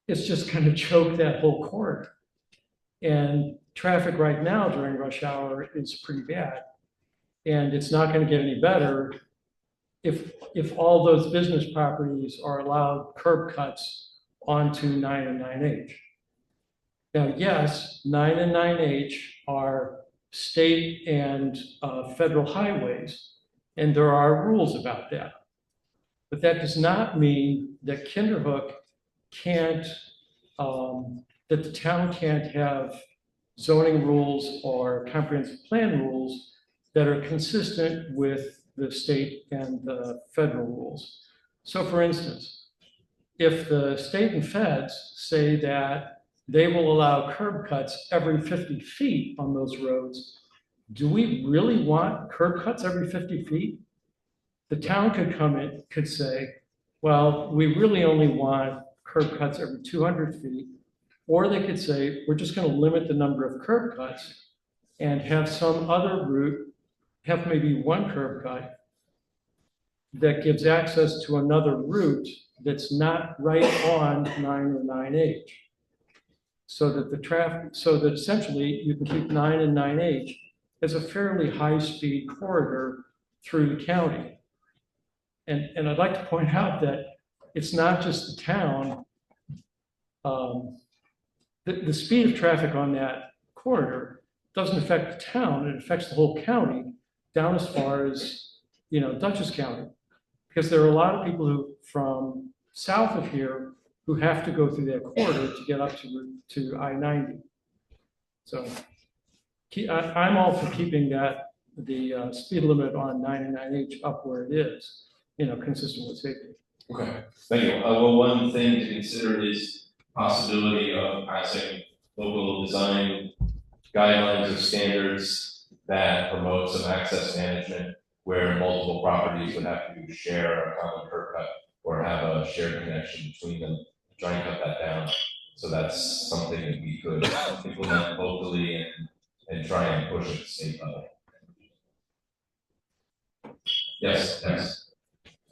it's just going to choke that whole corridor. And traffic right now during rush hour is pretty bad. And it's not going to get any better if all those business properties are allowed curb cuts onto 9 and 9H. Now, yes, 9 and 9H are state and federal highways, and there are rules about that. But that does not mean that Kinderhook can't, that the town can't have zoning rules or comprehensive plan rules that are consistent with the state and the federal rules. So for instance, if the state and feds say that they will allow curb cuts every 50 feet on those roads, do we really want curb cuts every 50 feet? The town could come in, could say, well, we really only want curb cuts every 200 feet. Or they could say, we're just going to limit the number of curb cuts and have some other route, have maybe one curb cut that gives access to another route that's not right on 9 or 9H. So that the traffic, so that essentially you can keep 9 and 9H as a fairly high-speed corridor through the county. And I'd like to point out that it's not just the town. The speed of traffic on that corridor doesn't affect the town, it affects the whole county down as far as, Dutchess County. Because there are a lot of people who, from south of here, who have to go through that corridor to get up to I-90. So I'm all for keeping the speed limit on 9 and 9H up where it is, consistent with safety. Okay, thank you. Well, one thing to consider is possibility of passing local design guidelines or standards that promote some access management where multiple properties would have to share a common curb cut or have a shared connection between them, try and cut that down. So that's something that we could implement locally and try and push at the state level. Yes.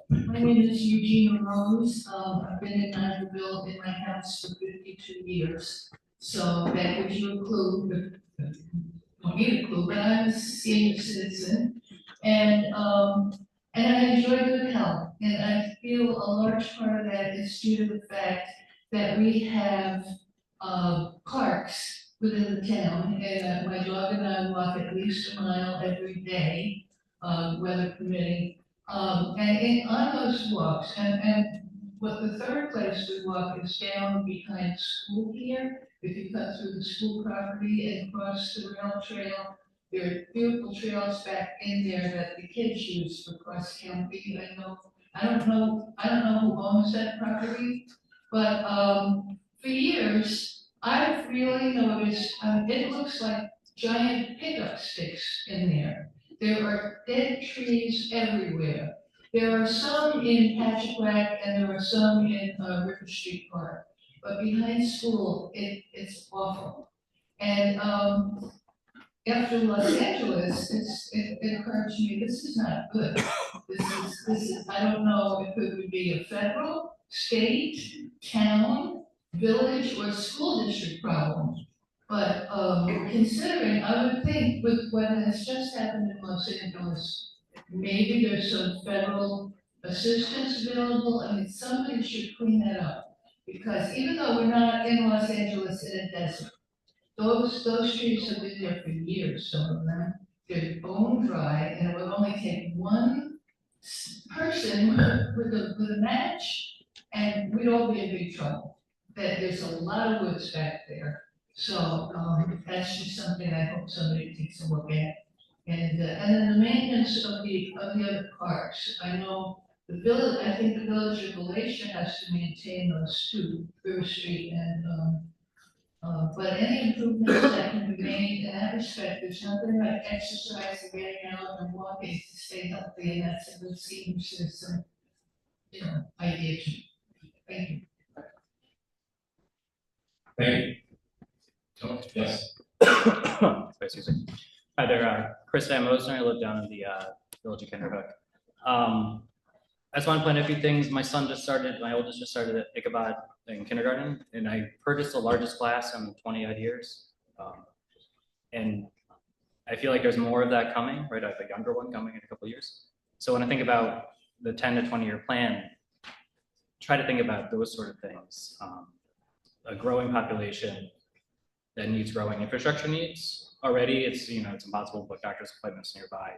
My name is Eugenia Rose. I've been in Nigerville in my house for 52 years. So that gives you a clue, don't need a clue, but I'm a senior citizen. And I enjoy good health. And I feel a large part of that is due to the fact that we have parks within the town. And my dog and I walk at least a mile every day, weather permitting. And on those walks, and what the third place we walk is down behind school here. If you cut through the school property and cross the rail trail, there are beautiful trails back in there that the kids use for cross country. I don't know who owns that property, but for years I've really noticed it looks like giant pickup sticks in there. There are dead trees everywhere. There are some in Patchaquack and there are some in River Street Park. But behind school, it's awful. And after Los Angeles, it occurred to me, this is not good. This is, I don't know if it would be a federal, state, town, village, or school district problem. But considering, I would think with what has just happened in Los Angeles, maybe there's some federal assistance available. I mean, somebody should clean that up. Because even though we're not in Los Angeles in a desert, those trees have been there for years, some of them. They're bone dry, and it would only take one person with a match, and we'd all be in big trouble. That there's a lot of woods back there. So that's just something I hope somebody takes a look at. And then the maintenance of the other parks. I know the village, I think the village of Galatia has to maintain those two, River Street and but any improvements that can be made, and I have a respect, there's nothing like exercise and getting out and walking to stay healthy, and that's a good senior citizen, idea too. Thank you. Thank you. Oh, yes. Excuse me. Hi there, Chris Van Mosner. I live down in the village of Kinderhook. I just want to plan a few things. My oldest just started at Ichabod in kindergarten, and I purchased the largest class in 20 odd years. And I feel like there's more of that coming, right? I have a younger one coming in a couple of years. So when I think about the 10 to 20 year plan, try to think about those sort of things. A growing population that needs growing infrastructure needs. Already, it's impossible to book doctor's appointments nearby.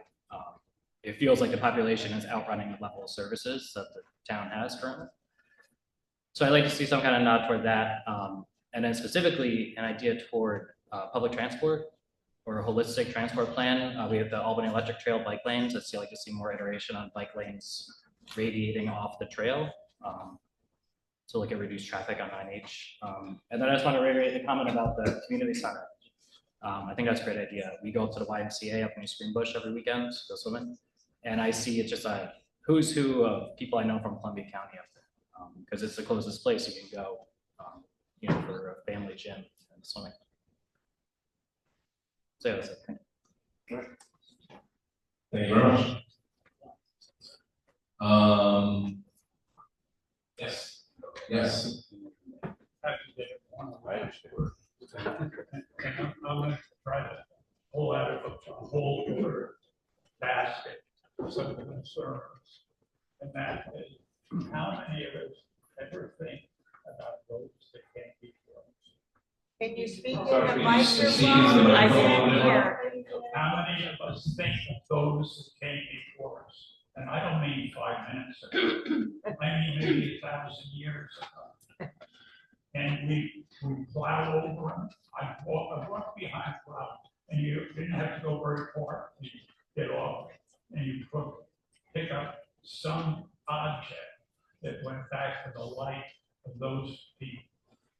It feels like the population is outrunning the level of services that the town has currently. So I'd like to see some kind of nod toward that. And then specifically an idea toward public transport or a holistic transport plan. We have the Albany Electric Trail bike lanes. I'd still like to see more iteration on bike lanes radiating off the trail. To look at reduced traffic on 9H. And then I just want to reiterate the comment about the community center. I think that's a great idea. We go to the YMCA up in East Greenbush every weekend to go swimming. And I see it's just a who's who of people I know from Columbia County up there. Because it's the closest place you can go, for a family gym and swimming. So yeah, that's it. Thank you. Thank you very much. Yes. Yes. I'm gonna try to pull out of a whole order basket some of the concerns. And that is, how many of us ever think about those that can't be closed? Can you speak in Sorry, the can you speak into microphone? the I microphone? can't hear. How many of us think of those that came before us? And I don't mean 5 minutes ago. I mean maybe 1,000 years ago. And we plow over them. I walked behind plow, and you didn't have to go very far. You get off, and you pick up some object that went back to the life of those people.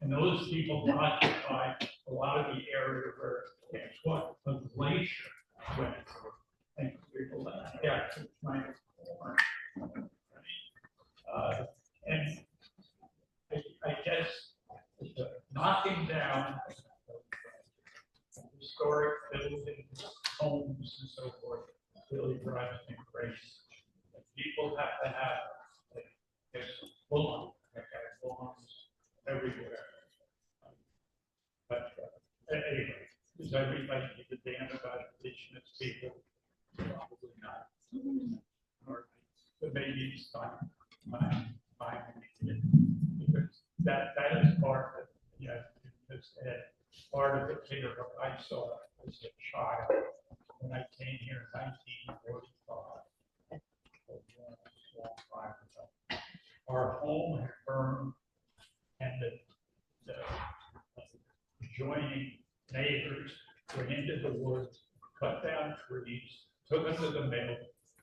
And those people occupied a lot of the area where, guess what, the glacier went through. And people left there to plant corn. And I guess the knocking down historic buildings, homes, and so forth really drives me crazy. People have to have this belongs everywhere. But anyway, does everybody give a damn about indigenous people? Probably not. Or maybe it's time because that is part of part of the Kinderhook I saw as a child when I came here in 1945. Our home had burned, and the adjoining neighbors went into the woods, cut down trees, took us to the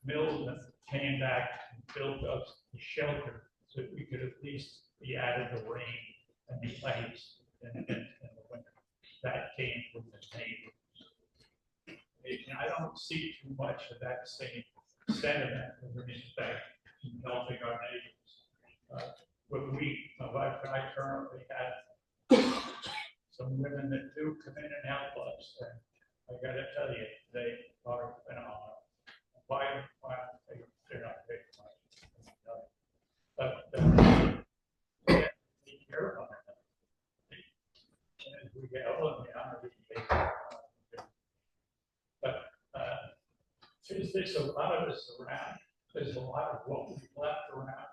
mill and came back and built us a shelter so that we could at least be out of the rain and the ice in the winter. That came from the neighbors. And I don't see too much of that same sentiment with respect to helping our neighbors. I currently have some women that do come in and help us, and I gotta tell you, they are phenomenal. Why they're not big much. But be careful. And as we get older, there's a lot of us around. There's a lot of what we've left around.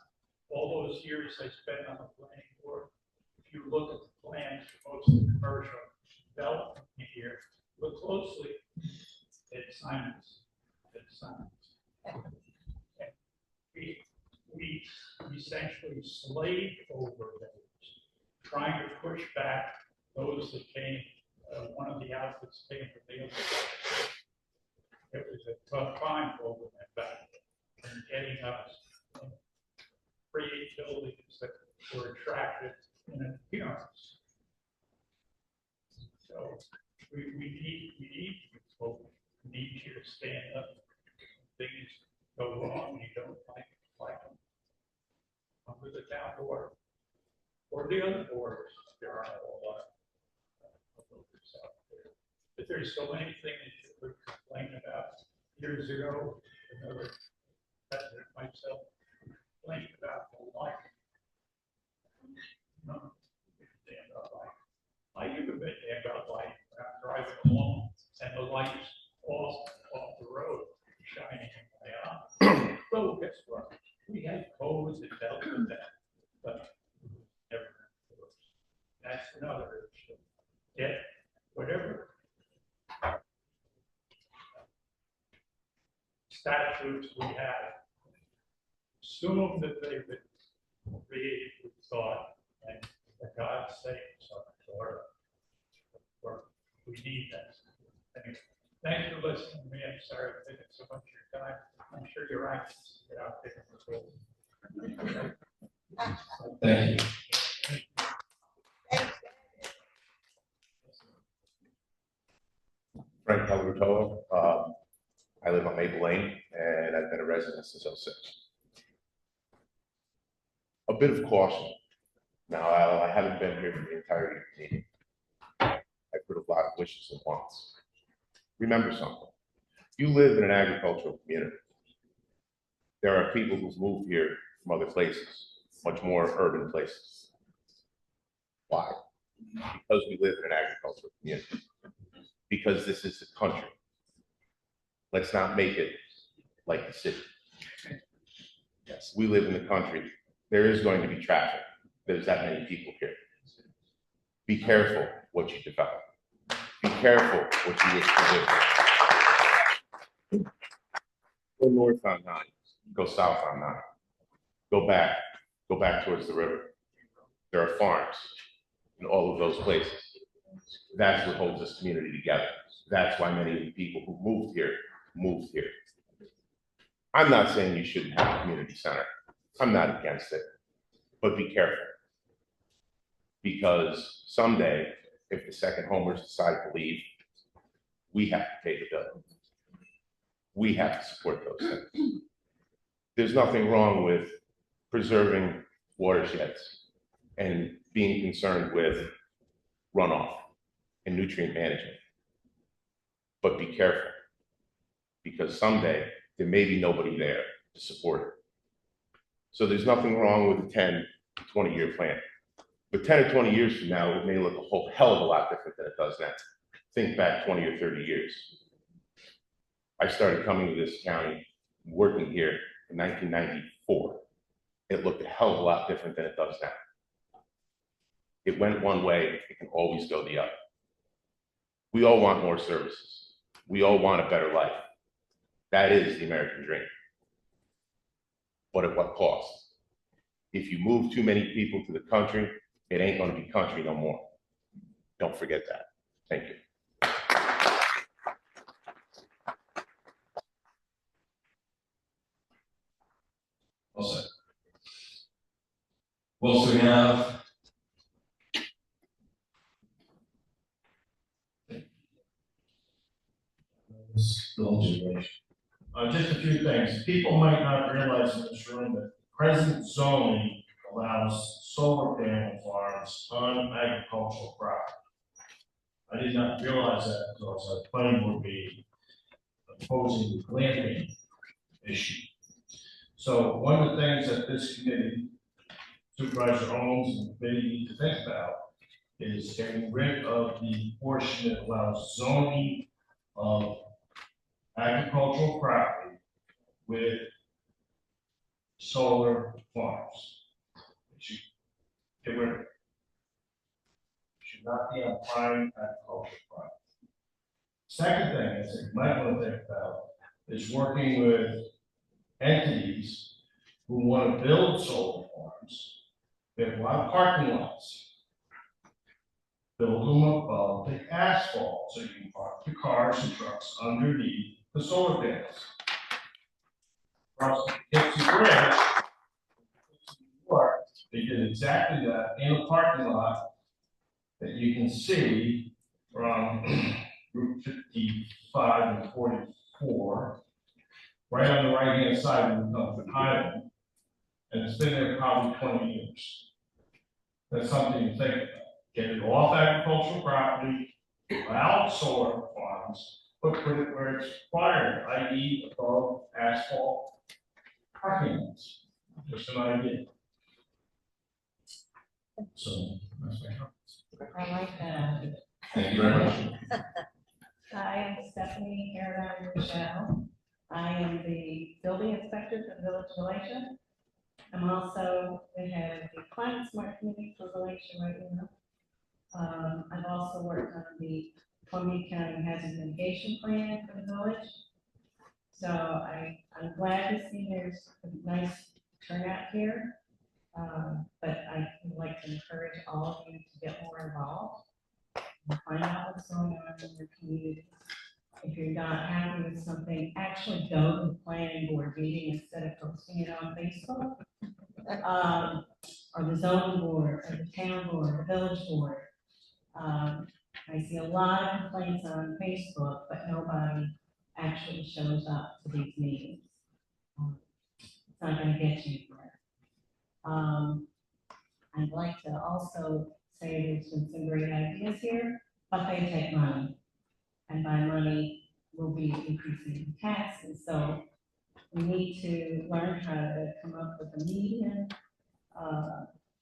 All those years I spent on the planning board. If you look at the plans for most of the commercial development here, look closely. It's Simon's. We essentially slaved over those, trying to push back those that came. One of the outfits came from the other side. It was a tough time for them back and getting us to create buildings that were attractive in appearance. So we need stand up, things go wrong, you don't like them. Come to the town board, or the other boards, there are a lot of voters out there. But there's so many things you could complain about. Years ago, another president, myself, complained about the light. No, stand up light. I give a bit about light, I'm driving along, and the lights off the road, shining in my eye. So guess what? We had codes that dealt with that, but never enforced. That's another issue. Yet, whatever statutes we have, assume that they've been created with thought and for God's sake, or we need that. Anyway, thanks for listening to me. I'm sorry for taking so much of your time. I'm sure you're anxious to get out there. Thank you. Frank Calvertolo. I live on Maple Lane, and I've been a resident since '06. A bit of caution. Now, I haven't been here for the entire meeting. I've heard a lot of wishes and wants. Remember something. You live in an agricultural community. There are people who've moved here from other places, much more urban places. Why? Because we live in an agricultural community. Because this is the country. Let's not make it like the city. Yes, we live in the country. There is going to be traffic. There's that many people here. Be careful what you develop. Be careful what you wish to do. Go north on 9, go south on 9. Go back towards the river. There are farms in all of those places. That's what holds this community together. That's why many of the people who moved here. I'm not saying you shouldn't have a community center. I'm not against it, but be careful. Because someday, if the second homers decide to leave, we have to pay the bill. We have to support those things. There's nothing wrong with preserving watersheds and being concerned with runoff and nutrient management. But be careful, because someday there may be nobody there to support it. So there's nothing wrong with a 10, 20-year plan. But 10 or 20 years from now, it may look a whole hell of a lot different than it does now. Think back 20 or 30 years. I started coming to this county, working here in 1994. It looked a hell of a lot different than it does now. It went one way, it can always go the other. We all want more services. We all want a better life. That is the American dream. But at what cost? If you move too many people to the country, it ain't gonna be country no more. Don't forget that. Thank you. Well said. Well, so we have just a few things. People might not realize in this room that present zoning allows solar panel farms on agricultural property. I did not realize that until I was at planning board meeting opposing the glamping issue. So one of the things that this committee, Supervisor Holmes and the committee need to think about is getting rid of the portion that allows zoning of agricultural property with solar farms. It should get rid of it. Should not be on prime agricultural property. Second thing is that you might want to think about is working with entities who want to build solar farms. They have a lot of parking lots. Build them above the asphalt so you can park the cars and trucks underneath the solar panels. Across the Dixie Bridge, they did exactly that in a parking lot that you can see from Route 55 and 44 right on the right-hand side of the Highland. And it's been there probably 20 years. That's something to think about. Get it off agricultural property, allow solar farms, but put it where it's required, i.e. above asphalt parking lots. Just an idea. So, that's my comments. I like that. Thank you very much. Hi, I'm Stephanie Caroline Rochelle. I am the building inspector for the Village of Galatia. I'm also the head of the Climate Smart Community for Galatia right now. I've also worked on the Columbia County Hazard Mitigation Plan for the village. So I'm glad to see there's a nice turnout here. But I would like to encourage all of you to get more involved and find out what's going on in your community. If you're not happy with something, actually go to the planning board meeting instead of posting it on Facebook. Or the zoning board, or the town board, the village board. I see a lot of complaints on Facebook, but nobody actually shows up to these meetings. It's not gonna get you anywhere. I'd like to also say there's been some great ideas here, but they take money. And by money, we'll be increasing taxes. So we need to learn how to come up with a median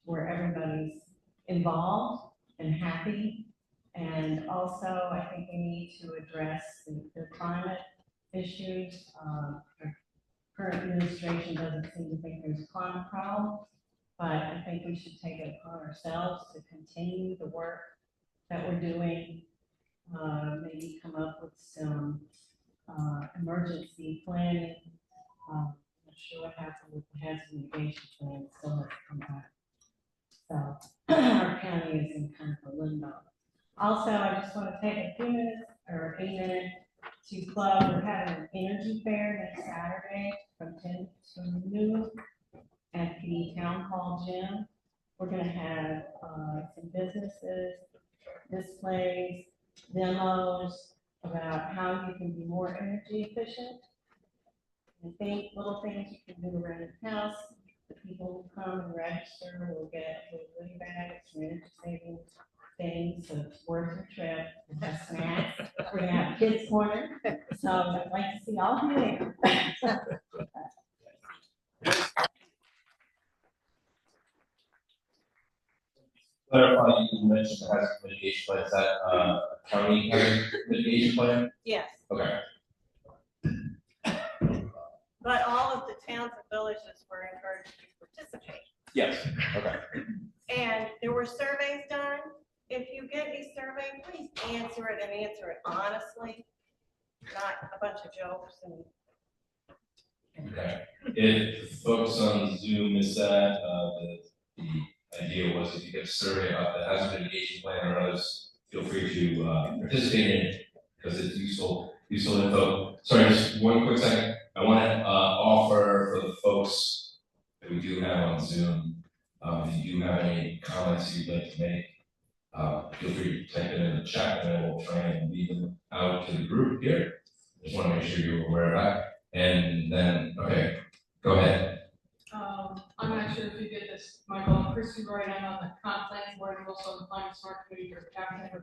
where everybody's involved and happy. And also, I think we need to address the climate issues. Our current administration doesn't seem to think there's a climate problem, but I think we should take it upon ourselves to continue the work that we're doing. Maybe come up with some emergency planning. I'm not sure what happened with the hazard mitigation plan, still has to come back. So our county is in kind of a limbo. Also, I just want to take a few minutes or a minute to plug. We're having an energy fair next Saturday from 10 to noon at the town hall gym. We're going to have some businesses, displays, demos about how you can be more energy efficient. And think little things you can do around the house. The people who come and register will get little goodie bags and energy saving things, so it's worth your trip. We'll have snacks. We're gonna have a kids corner, so I'd like to see all of you there. Clarify, you mentioned the hazard mitigation plan, is that a county hazard mitigation plan? Yes, Okay. but all of the towns and villages were encouraged to participate. Yes, okay. And there were surveys done. If you get a survey, please answer it and answer it honestly, not a bunch of jokes and. Okay. If folks on Zoom is that, the idea was if you get a survey about the hazard mitigation plan or others, feel free to participate in it because it's useful info. Sorry, just one quick second. I want to offer for the folks that we do have on Zoom, if you do have any comments you'd like to make, feel free to type it in the chat and I will try and read them out to the group here. Just want to make sure you're aware of that. And then, okay, go ahead. I'm not sure if you did this, Michael, I'm Christy Roy, I'm on the comp planning board and also on the climate smart committee for Captain.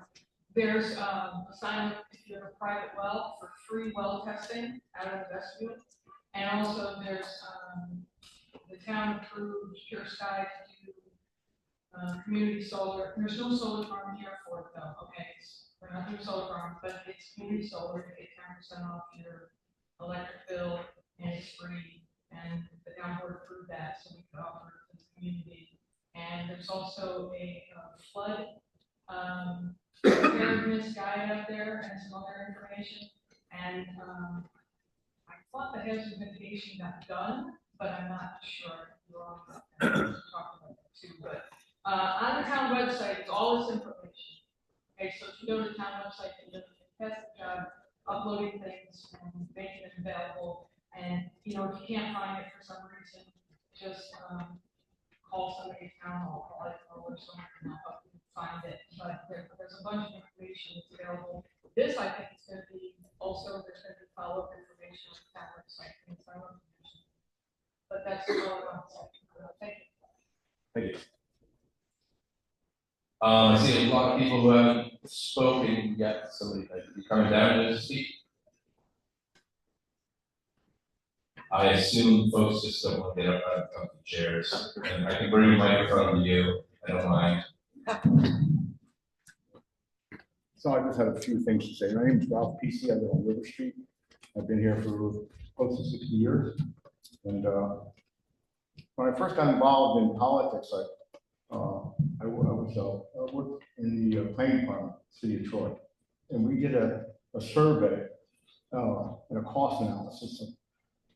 There's a sign up if you have a private well for free well testing out of the vestibule. And also there's the town approved Pure Sky to do community solar. There's no solar farm here for it though. Okay, we're not doing solar farm, but it's community solar to get 10% off your electric bill and it's free. And the town board approved that, so we could offer it to the community. And there's also a flood preparedness guide out there and some other information. And I thought the hazard mitigation got done, but I'm not sure. You're wrong about that. We'll talk about that too. But on the town website, it's all this information. Okay, so if you go to the town website, they do a fantastic job uploading things and making it available. And, you know, if you can't find it for some reason, just call somebody at town hall, call it, or someone can help you find it. But there's a bunch of information that's available. This, I think, is going to be also, there's going to be follow-up information conservation of fabric recycling, so I want to mention. But that's all I want to say. Thank you. Thank you. I see a lot of people who haven't spoken yet. Somebody, you coming down to speak? I assume folks just don't want to get up out of comfy chairs, and I can bring a microphone to you. I don't mind. So I just had a few things to say. My name is Ralph PC. I live on River Street. I've been here for close to 60 years. And when I first got involved in politics, I worked in the planning department, city of Troy. And we did a survey and a cost analysis.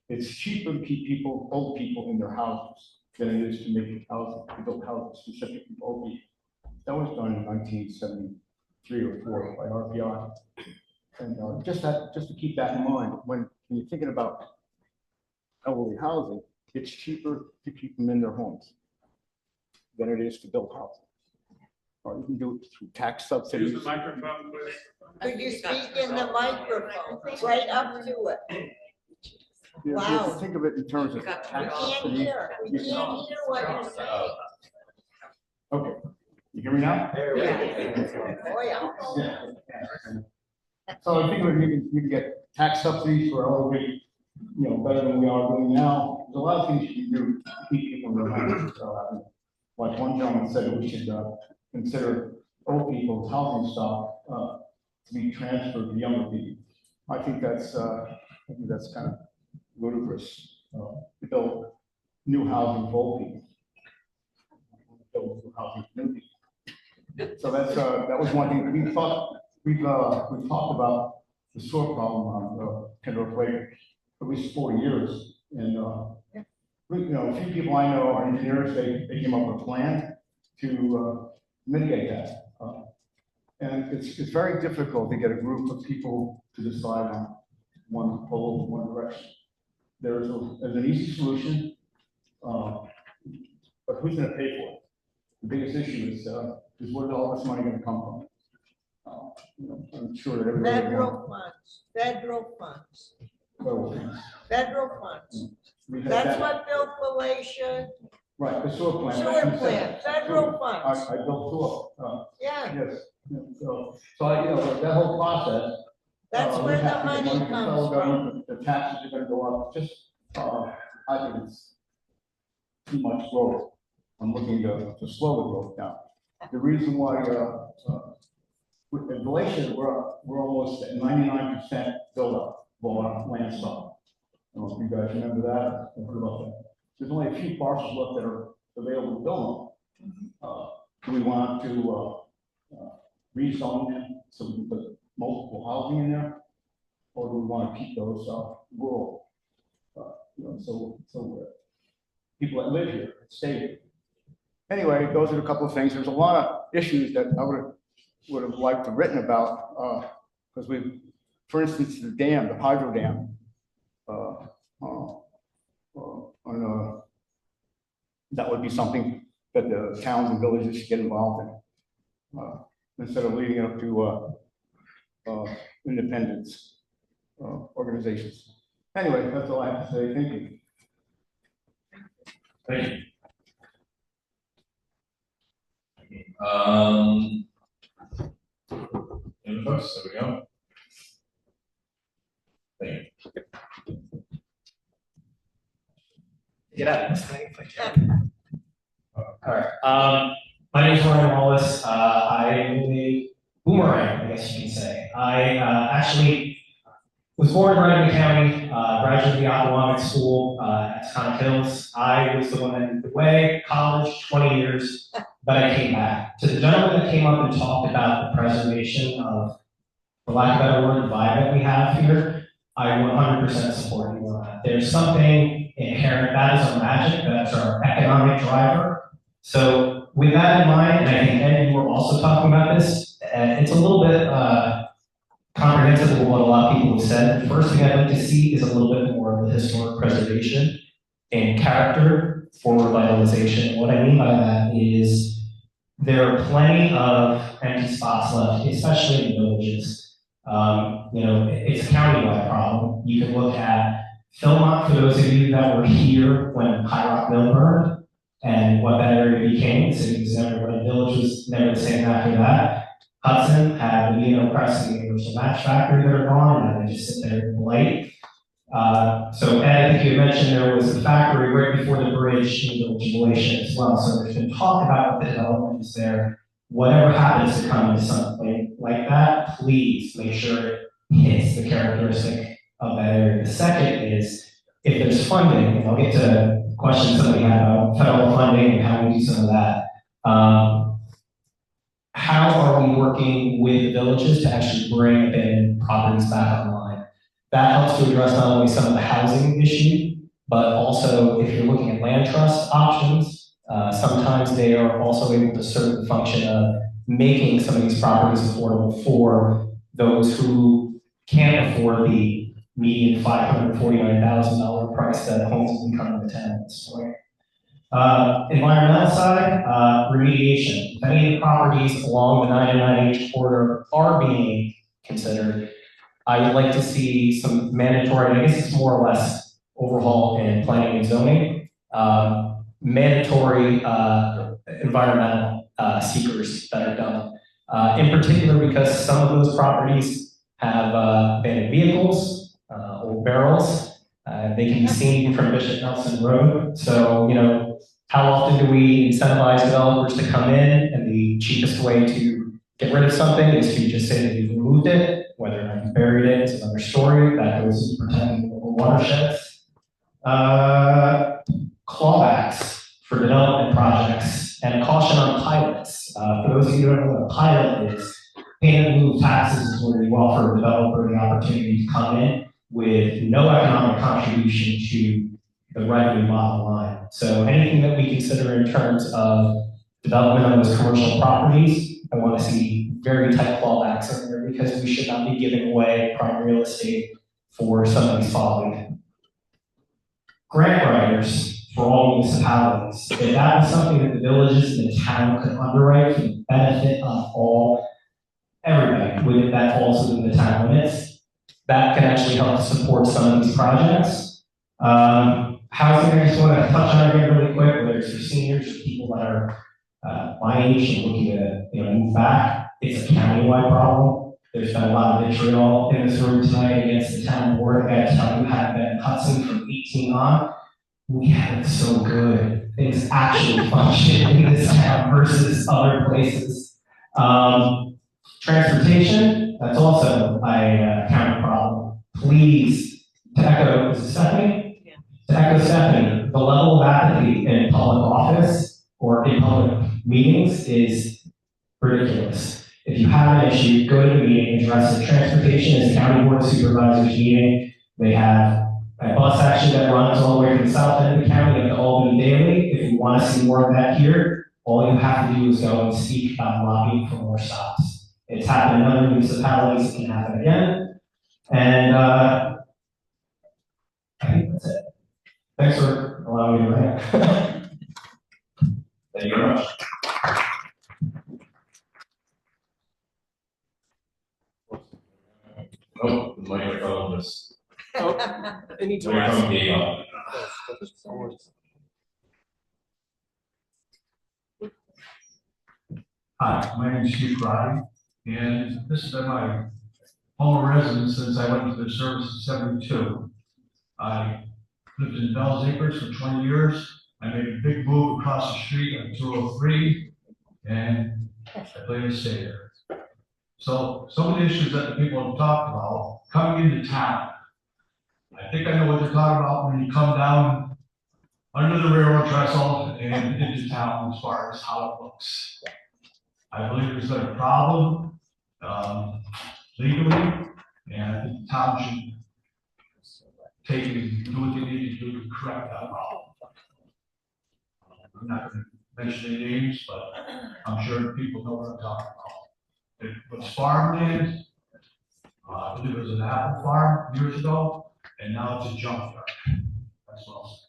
It's cheaper to keep people, old people in their houses than it is to make houses, to build houses specifically for old people. That was done in 1973 or 4 by RPI. And just to keep that in mind, when you're thinking about elderly housing, it's cheaper to keep them in their homes than it is to build houses. Or you can do it through tax subsidies. Use the microphone, please. Could you speak in the microphone, right up to it? You Wow. think of it in terms of We tax can't subsidies. hear, we can't hear what you're saying. Okay, you hear me now? Oh, yeah. So I think you can get tax subsidies for elderly, better than we are doing now. There's a lot of things you can do to keep people in their homes. Like one gentleman said, we should consider old people's housing stock to be transferred to younger people. I think that's kind of ludicrous to build new housing for old people. Build new housing for new people. So that was one thing. We've talked about the sewer problem on Kinderhook Lake for at least 4 years, and a few people I know are engineers. They came up with a plan to mitigate that, and it's very difficult to get a group of people to decide on one pole in one direction. There's an easy solution, but who's going to pay for it? The biggest issue is where's all this money going to come from? I'm sure that everybody. Federal funds, federal funds. Federal funds. That's what built Felicia. Right, the sewer plant. Sewer plant, federal funds. I built sewer. Yeah. Yes. So that whole process. That's where the money from the comes federal from. government, the taxes are gonna go up. Just, I think it's too much growth. I'm looking to slow the growth down. The reason why, in Galatia, we're almost at 99% built up for our land stock. I don't know if you guys remember that or heard about that. There's only a few parcels left that are available to build on. Do we want to rezone them so we can put multiple housing in there? Or do we want to keep those rural? So people that live here, stay here. Anyway, those are a couple of things. There's a lot of issues that I would have liked to written about, because for instance, the dam, the hydro dam, that would be something that the towns and villages should get involved in, instead of leaving it up to independent organizations. Anyway, that's all I have to say. Thank you. Thank you. Any folks? There we go. Thank you. Get out. All right. My name is Ryan Wallace. I am a boomerang, I guess you can say. I actually was born right in the county, graduated the Ottawa School at Town Hills. I was the one that moved away, college, 20 years, but I came back. To the gentleman that came up and talked about the preservation of, for lack of a better word, the vibe that we have here, I 100% support you on that. There's something inherent, that is our magic, that's our economic driver. So with that in mind, and I think Ed, you were also talking about this, it's a little bit comprehensive of what a lot of people have said. The first thing I'd like to see is a little bit more of the historic preservation and character for revitalization. What I mean by that is there are plenty of empty spots left, especially in the villages. It's a countywide problem. You can look at Philmont, for those of you that were here when High Rock Mill burned, and what that area became. The city was never, the village was never the same after that. Hudson had the Press and the Universal Match Factory that are gone, and they just sit there and light. So Ed, I think you mentioned there was a factory right before the bridge in the village of Glacier as well. So there's been talk about the development is there. Whatever happens to come into something like that, please make sure it hits the characteristic of that area. The second is, if there's funding, and I'll get to questions somebody had about federal funding and how we do some of that. How are we working with the villages to actually bring abandoned properties back online? That helps to address not only some of the housing issue, but also if you're looking at land trust options, sometimes they are also able to serve the function of making some of these properties affordable for those who can't afford the median $549,000 price that homes have become in the town at this point. Environmental side, remediation. If any of the properties along the 99H corridor are being considered, I would like to see some mandatory, I guess it's more or less overhaul in planning and zoning, mandatory environmental seekers that are done. In particular, because some of those properties have abandoned vehicles, old barrels. They can be seen from Bishop Nelson Road. So, how often do we incentivize developers to come in, and the cheapest way to get rid of something is to just say that you've removed it, whether or not you buried it, it's another story, that goes into protecting local watersheds. Clawbacks for development projects, and a caution on pilots. For those of you who don't know what a pilot is, payment in lieu of taxes is where you offer a developer the opportunity to come in with no economic contribution to the revenue bottom line. So anything that we consider in terms of development of those commercial properties, I want to see very tight clawbacks in there, because we should not be giving away prime real estate for somebody's folly. Grant writers for all municipalities. If that was something that the villages and the town could underwrite for the benefit of everybody, within that falls within the town limits, that can actually help to support some of these projects. Housing, I just want to touch on again really quick, whether it's for seniors or people that are my age and looking to move back. It's a countywide problem. There's been a lot of vitriol in this room tonight against the town board. I gotta tell you, having been in Hudson from 18 on, we have it so good. Things actually function in this town versus other places. Transportation, that's also a county problem. Please, to echo, is it Stephanie? Yeah. To echo Stephanie, the level of apathy in public office or in public meetings is ridiculous. If you have an issue, go to the meeting, address it. Transportation is a county board of supervisors meeting. They have a bus actually that runs all the way from the south end of the county up to Albany daily. If you want to see more of that here, all you have to do is go and speak about lobbying for more stops. It's happened in other municipalities, it can happen again. And I think that's it. Thanks for allowing me to rant. Thank you very much. Oh, the microphone was. Oh, I need to Microphone gave up. Hi, my name is Hugh Crotty, and this has been my home of residence since I went to the service in '72. I lived in Bell's Acres for 20 years. I made a big move across the street on 203, and I plan to stay there. So some of the issues that the people have talked about coming into town, I think I know what they're talking about when you come down under the railroad trestle and into town as far as how it looks. I believe there's been a problem legally, and I think the town should take and do what they need to do to correct that problem. I'm not going to mention any names, but I'm sure people know what I'm talking about. It was farmland. I believe it was an apple farm years ago, and now it's a junkyard. That's well.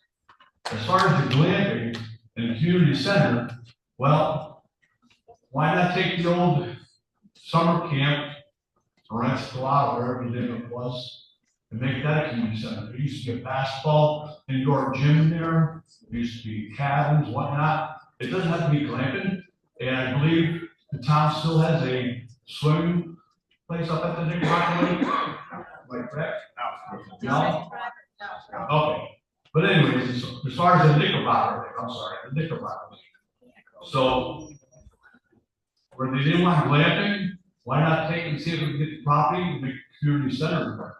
As far as the glamping in the community center, well, why not take the old summer camp rent a lot, wherever it was, and make that a community center. There used to be a basketball indoor gym there, there used to be cabins, whatnot. It doesn't have to be glamping, and I believe the town still has a swimming place up at the Knickerbocker Lake. Like that? No? Okay, but anyways, as far as the Knickerbocker Lake, I'm sorry, the Knickerbocker Lake. So, where they didn't want glamping, why not take and see if we can get the property and make a community center?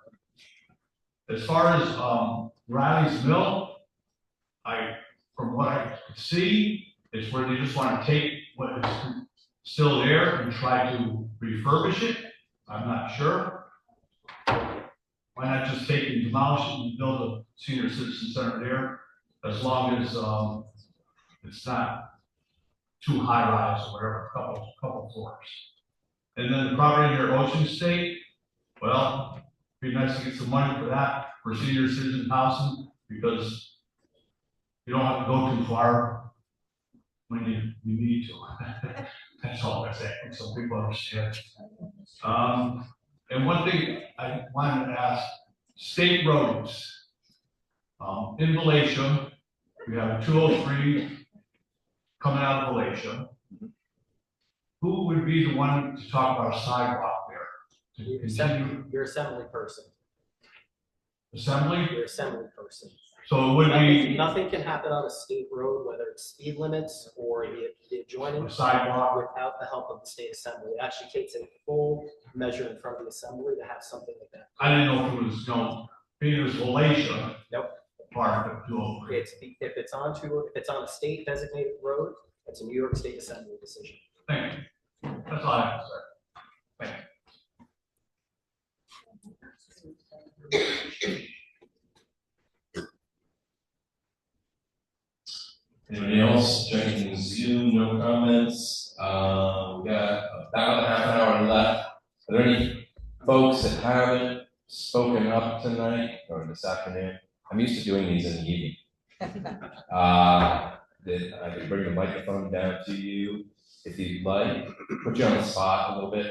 As far as, Riley's Mill, from what I could see, it's where they just want to take what is still there and try to refurbish it. I'm not sure. Why not just take and demolish it and build a senior citizen center there, as long as, it's not too high rise or whatever, couple floors. And then the property near Ocean State, well, it'd be nice to get some money for that, for senior citizen housing, because you don't have to go too far when you need to. That's all I'm saying, so people understand. And one thing I wanted to ask, state roads. In Valatia, we have 203 coming out of Valatia. Who would be the one to talk about a sidewalk there? To continue? Your assembly person. Assembly? Your assembly person. So it would be. Nothing can happen on a state road, whether it's speed limits or the adjoining. A sidewalk. Without the help of the state assembly. It actually takes a full measure in front of the assembly to have something like that. I didn't know if it was, being it was Valatia. Nope. Part of 203. If it's on a state designated road, it's a New York State Assembly decision. Thank you. That's all I have to say. Thank you. Anybody else checking Zoom? No comments. We got about a half an hour left. Are there any folks that haven't spoken up tonight or this afternoon? I'm used to doing these in the evening. That I can bring the microphone down to you if you'd like. Put you on the spot a little bit.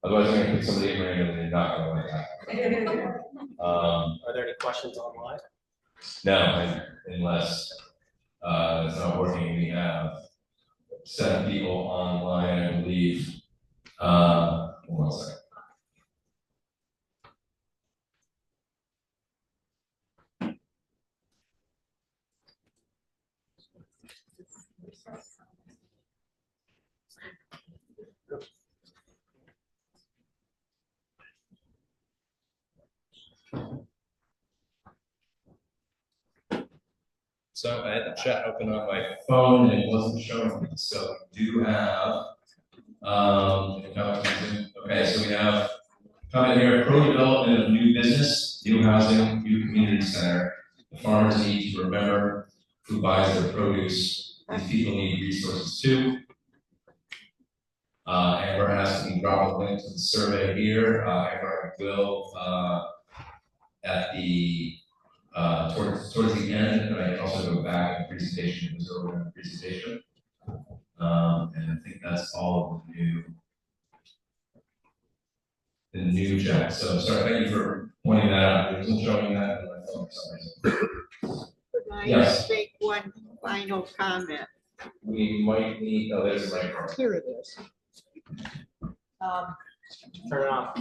Otherwise, I'm going to pick somebody at random and you're not going to like that. Are there any questions online? No, unless it's not working. We have 7 people online, I believe. One second. So I had the chat open on my phone and it wasn't showing me. So we do have, okay, so we have comment here, pro-development of new business, new housing, new community center. The farmers need to remember who buys their produce. These people need resources too. And we're asking, drop a link to the survey here. Amber will, at the towards the end, and I can also go back in presentation, it was over in the presentation. And I think that's all of the new chat. So sorry, thank you for pointing that out. It wasn't showing that in my phone for some reason. Could I Yes. make one final comment? We might need, oh, there's the microphone. Here it is. Turn it off.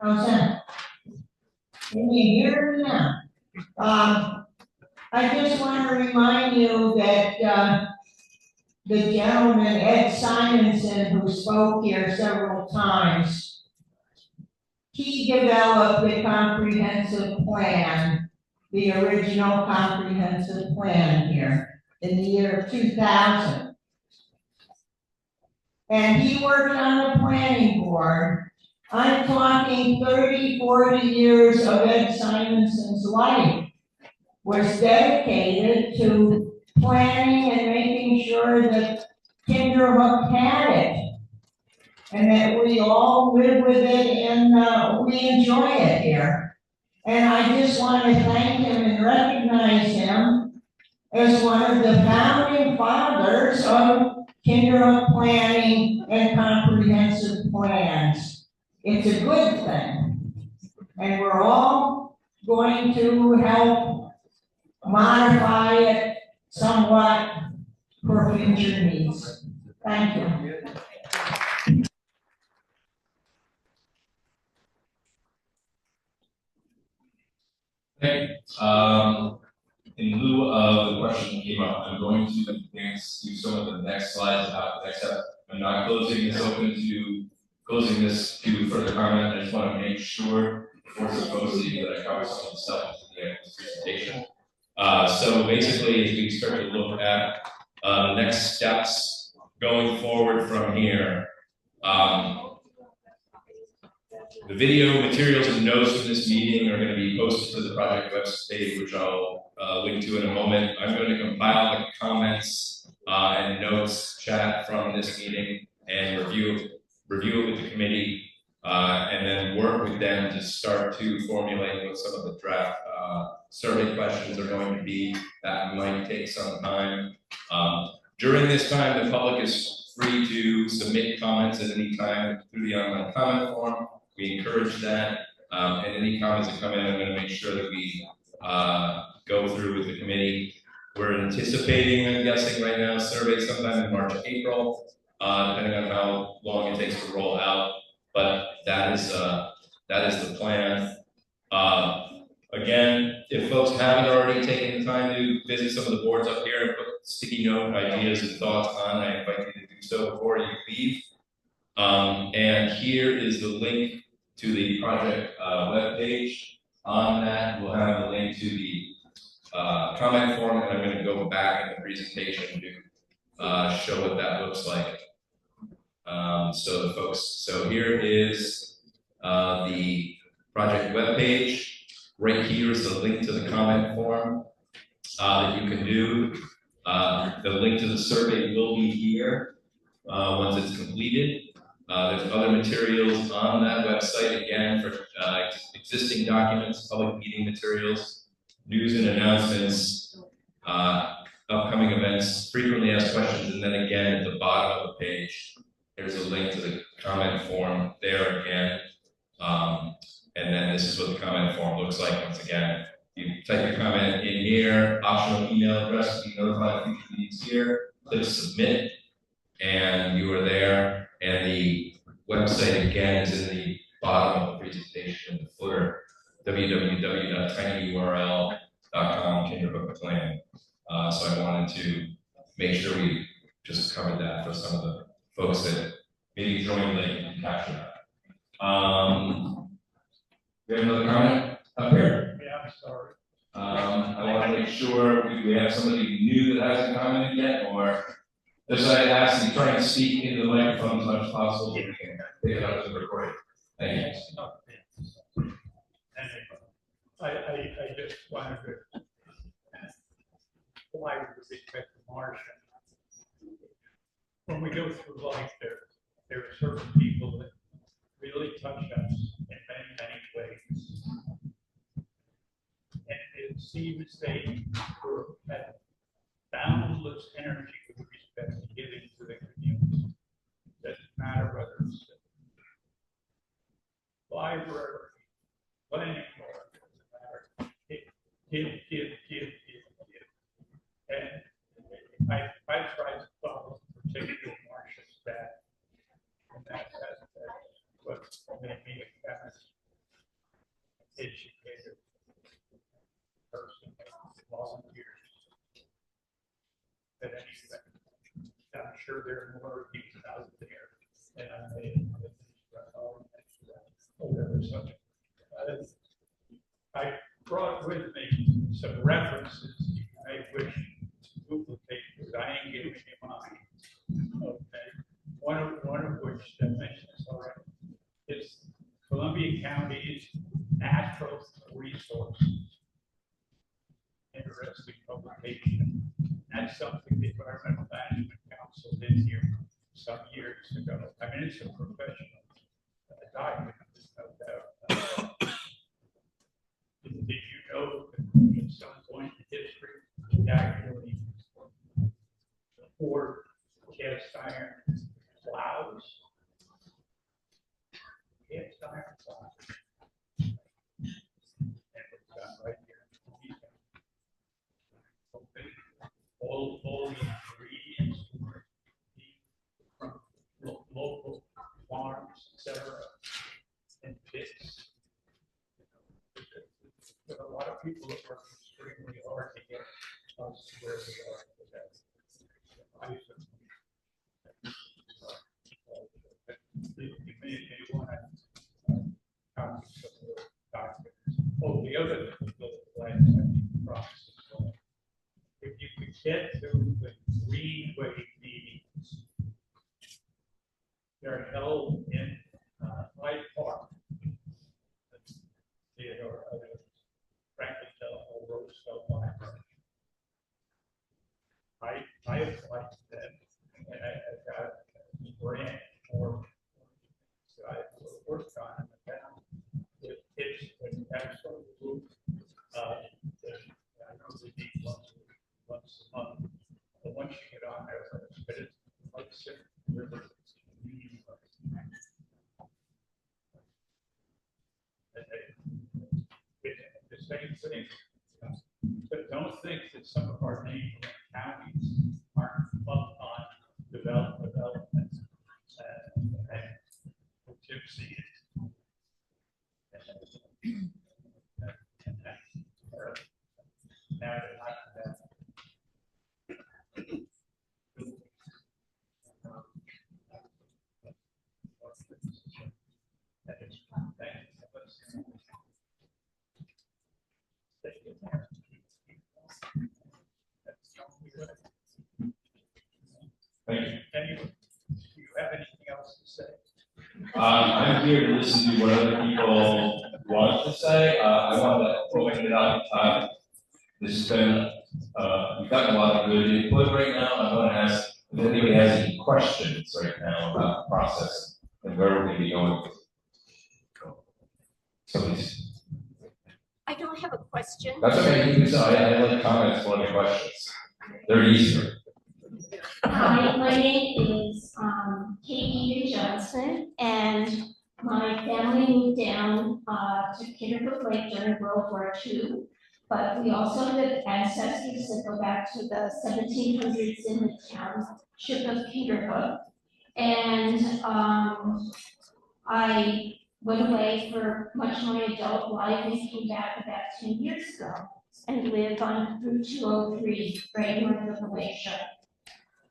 How's that? Can you hear me now? I just want to remind you that, the gentleman, Ed Simonson, who spoke here several times, he developed a comprehensive plan, the original comprehensive plan here in the year 2000. And he worked on the planning board. I'm talking 30, 40 years of Ed Simonson's life was dedicated to planning and making sure that Kinderhook had it. And that we all live with it and we enjoy it here. And I just want to thank him and recognize him as one of the founding fathers of Kinderhook planning and comprehensive plans. it's a good thing. And we're all going to help modify it somewhat for future needs. Thank you. Okay, in lieu of the question that came up, I'm going to advance to some of the next slides about the next step. I'm not closing this to further comment. I just want to make sure before proposing that I cover some of the stuff at the end of this presentation. So basically, as we start to look at the next steps going forward from here, the video materials and notes from this meeting are going to be posted to the project website, which I'll link to in a moment. I'm going to compile the comments and notes chat from this meeting and review it with the committee, and then work with them to start to formulate what some of the draft survey questions are going to be. That might take some time. During this time, the public is free to submit comments at any time through the online comment form. We encourage that, and any comments that come in, I'm going to make sure that we go through with the committee. We're anticipating, I'm guessing right now, surveys sometime in March, April, depending on how long it takes to roll out. But that is the plan. Again, if folks haven't already taken the time to visit some of the boards up here and put sticky note ideas and thoughts on, I invite you to do so before you leave. And here is the link to the project webpage. On that, we'll have a link to the comment form, and I'm going to go back in the presentation to show what that looks like. So here is the project webpage. Right here is the link to the comment form that you can do. The link to the survey will be here once it's completed. There's other materials on that website, again, for existing documents, public meeting materials, news and announcements, upcoming events, frequently asked questions, and then again at the bottom of the page, there's a link to the comment form there again. And then this is what the comment form looks like once again. You type your comment in here, optional email address to be notified of future meetings here, click submit, and you are there. And the website again is in the bottom of the presentation in the footer, www.tinyurl.com, Kinderhook plan. So I wanted to make sure we just covered that for some of the folks that maybe joined late and capture that. We have another comment up here. Yeah, I'm sorry. I want to make sure we have somebody new that hasn't commented yet, or just I ask you try and speak into the microphone as much as possible so we can pick it up as a recording. Thank you. I just wanted to why with respect to Marcia. When we go through life, there are certain people that really touch us in many ways. And it seems they have boundless energy with respect to giving to the community. Doesn't matter whether it's a library, planning board, doesn't matter. Give. And I tried to follow particularly Marcia's back, and that's what made me a kind of educated person, volunteers. But anyway, I'm sure there are more people out there, and I made whatever subject. I brought with me some references you may wish to duplicate, because I ain't giving you mine. Okay, one of which that mentions already is Columbia County's natural resources. Interesting publication. That's something the Environmental Management Council did here some years ago. I mean, it's a professional document, no doubt. Did you know that at some point in history, actually, Ford cast iron plows? Cast people that work extremely hard to get us where we are today. You may want to copies of the documents. Oh, the other thing, the last process. If you could get to the Greenway meetings, they're held in Hyde Park. Theodore, Franklin Delano Roosevelt Library. I applied to them, and I got a grant for I worked on in the town with kids with absolute group. I know they meet once a month, but once you get on there, it's like six rivers. The same thing, but don't think that some of our neighboring counties aren't up on development and gypsy. Now they're not that. Thank you. Anyway, do you have anything else to say? I'm here to listen to what other people want to say. I want to open it up. This has been, we've gotten a lot of good input right now. I want to ask if anybody has any questions right now about the process and where we're going to be going. So please. I don't have a question. That's okay. You can say, I like comments more than questions. They're easier. Hi, my name is Katie Johnson, and my family moved down to Kinderhook Lake during World War II. But we also have ancestors that go back to the 1700s in the township of Kinderhook. And I went away for much of my adult life and came back about 10 years ago and live on Route 203, right north of Glacier.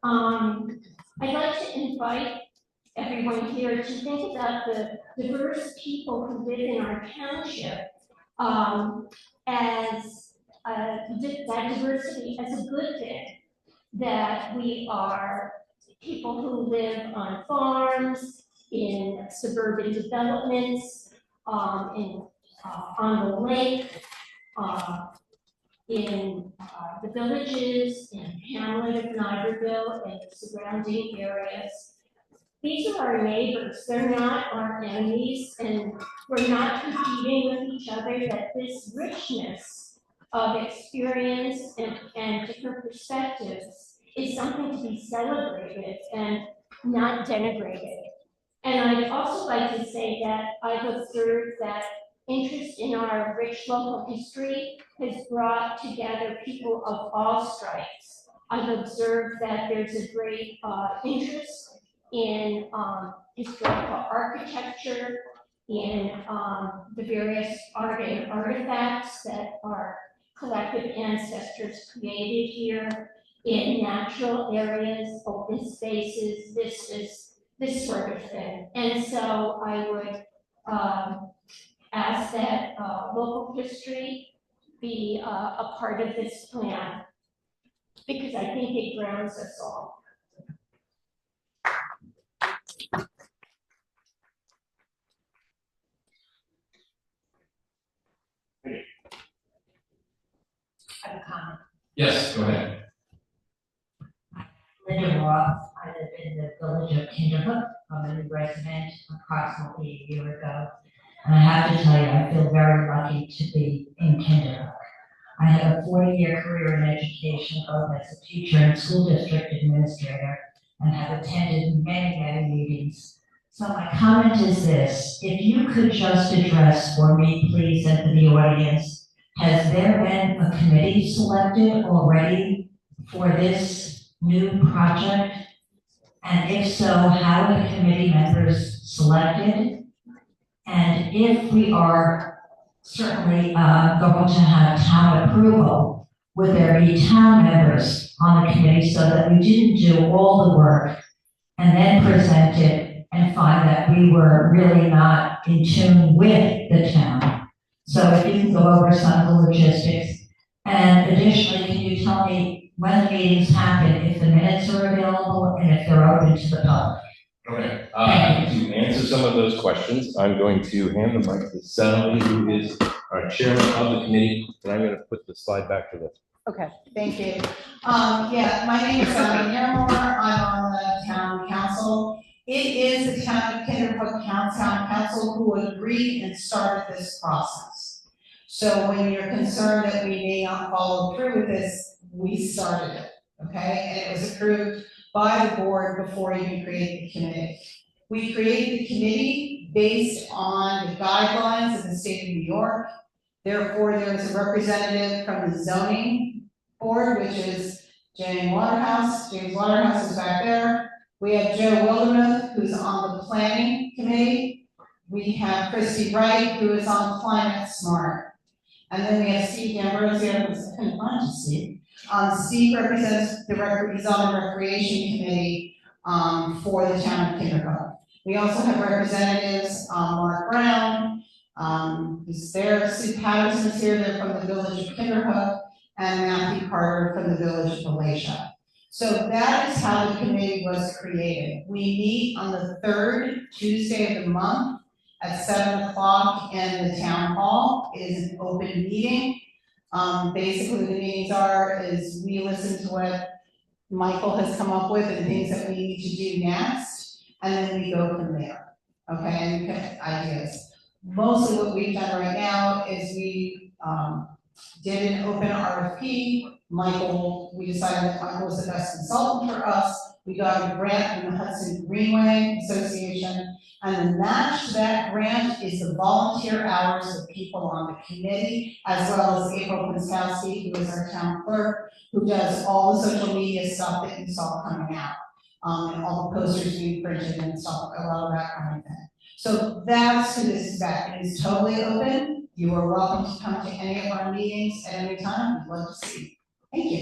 I'd like to invite everyone here to think about the diverse people who live in our township as that diversity as a good thing, that we are people who live on farms, in suburban developments, on the lake, in the villages, in Hamlet of Niagara and the surrounding areas. These are our neighbors, they're not our enemies, and we're not competing with each other, that this richness of experience and different perspectives is something to be celebrated and not denigrated. And I'd also like to say that I've observed that interest in our rich local history has brought together people of all stripes. I've observed that there's a great interest in historical architecture, in the various art and artifacts that our collective ancestors created here, in natural areas, open spaces, this sort of thing. And so I would ask that local history be a part of this plan, because I think it grounds us all. I have a comment. Yes, go ahead. Linda Ross, I live in the village of Kinderhook. I'm a new resident approximately a year ago. And I have to tell you, I feel very lucky to be in Kinderhook. I have a 40-year career in education, both as a teacher and school district administrator, and have attended many, many meetings. So my comment is this: if you could just address for me, please, and for the audience, has there been a committee selected already for this new project? And if so, how are the committee members selected? And if we are certainly going to have town approval, would there be town members on the committee so that we didn't do all the work and then present it and find that we were really not in tune with the town? So if you can go over some of the logistics. And additionally, can you tell me when the meetings happen, if the minutes are available and if they're open to the public? Okay, to answer some of those questions, I'm going to hand the mic to Sally, who is our chairman of the committee, and I'm going to put the slide back to the. Okay, thank you. Yeah, my name is Sally Nearmore. I'm on the town council. It is the town of Kinderhook town council who agreed and started this process. So when you're concerned that we may not follow through with this, we started it, okay? And it was approved by the board before you create the committee. We created the committee based on the guidelines of the state of New York. Therefore, there is a representative from the zoning board, which is James Waterhouse. James Waterhouse is back there. We have Joe Wildermuth, who's on the planning committee. We have Christy Wright, who is on Climate Smart. And then we have Steve Ambrosio, who's kind of fun to see. Steve represents he's on the recreation committee for the town of Kinderhook. We also have representatives, Mark Brown, who's there, Sue Patterson is here, they're from the village of Kinderhook, and Matthew Carter from the village of Galatia. So that is how the committee was created. We meet on the third Tuesday of the month at 7 o'clock in the town hall. It is an open meeting. Basically the meetings is we listen to what Michael has come up with and things that we need to do next, and then we go from there, okay, and pick ideas. Mostly what we've done right now is we did an open RFP. We decided that Michael was the best consultant for us. We got a grant from the Hudson Greenway Association, and the match to that grant is the volunteer hours of people on the committee, as well as April Pinskowski, who is our town clerk, who does all the social media stuff that you saw coming out, and all the posters being printed and stuff, a lot of that kind of thing. So that's who this is about. It is totally open. You are welcome to come to any of our meetings at any time. We'd love to see you. Thank you.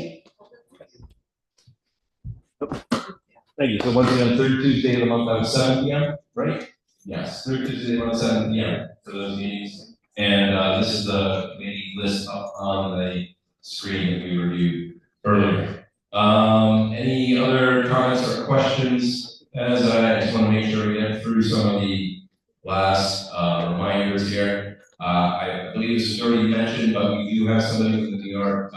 Thank you. So once again, third Tuesday of the month at 7 p.m., right? Yes, third Tuesday of the month, 7 p.m. for those meetings. And this is the meeting list up on the screen that we reviewed earlier. Any other comments or questions? As I just want to make sure we get through some of the last reminders here. I believe this was already mentioned, but we do have somebody from the New York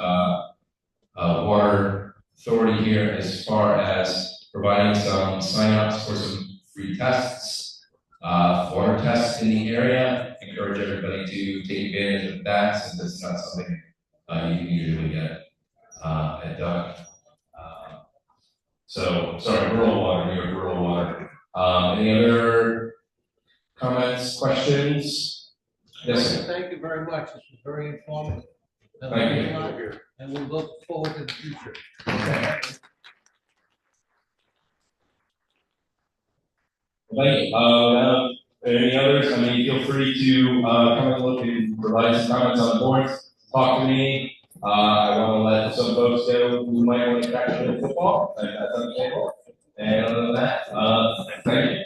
Water Authority here as far as providing some signups for some free tests, water tests in the area. Encourage everybody to take advantage of that, since it's not something you can usually get at Doug. So, sorry, rural water, New York rural water. Any other comments, questions? Yes, sir. Thank you very much. This was very informative. Thank you. And we look forward to the future. Okay. Thank you. Any others? I mean, feel free to come and look and provide some comments on the boards. Talk to me. I want to let some folks know who might want to catch a football. That's on the table. And other than that, thank you.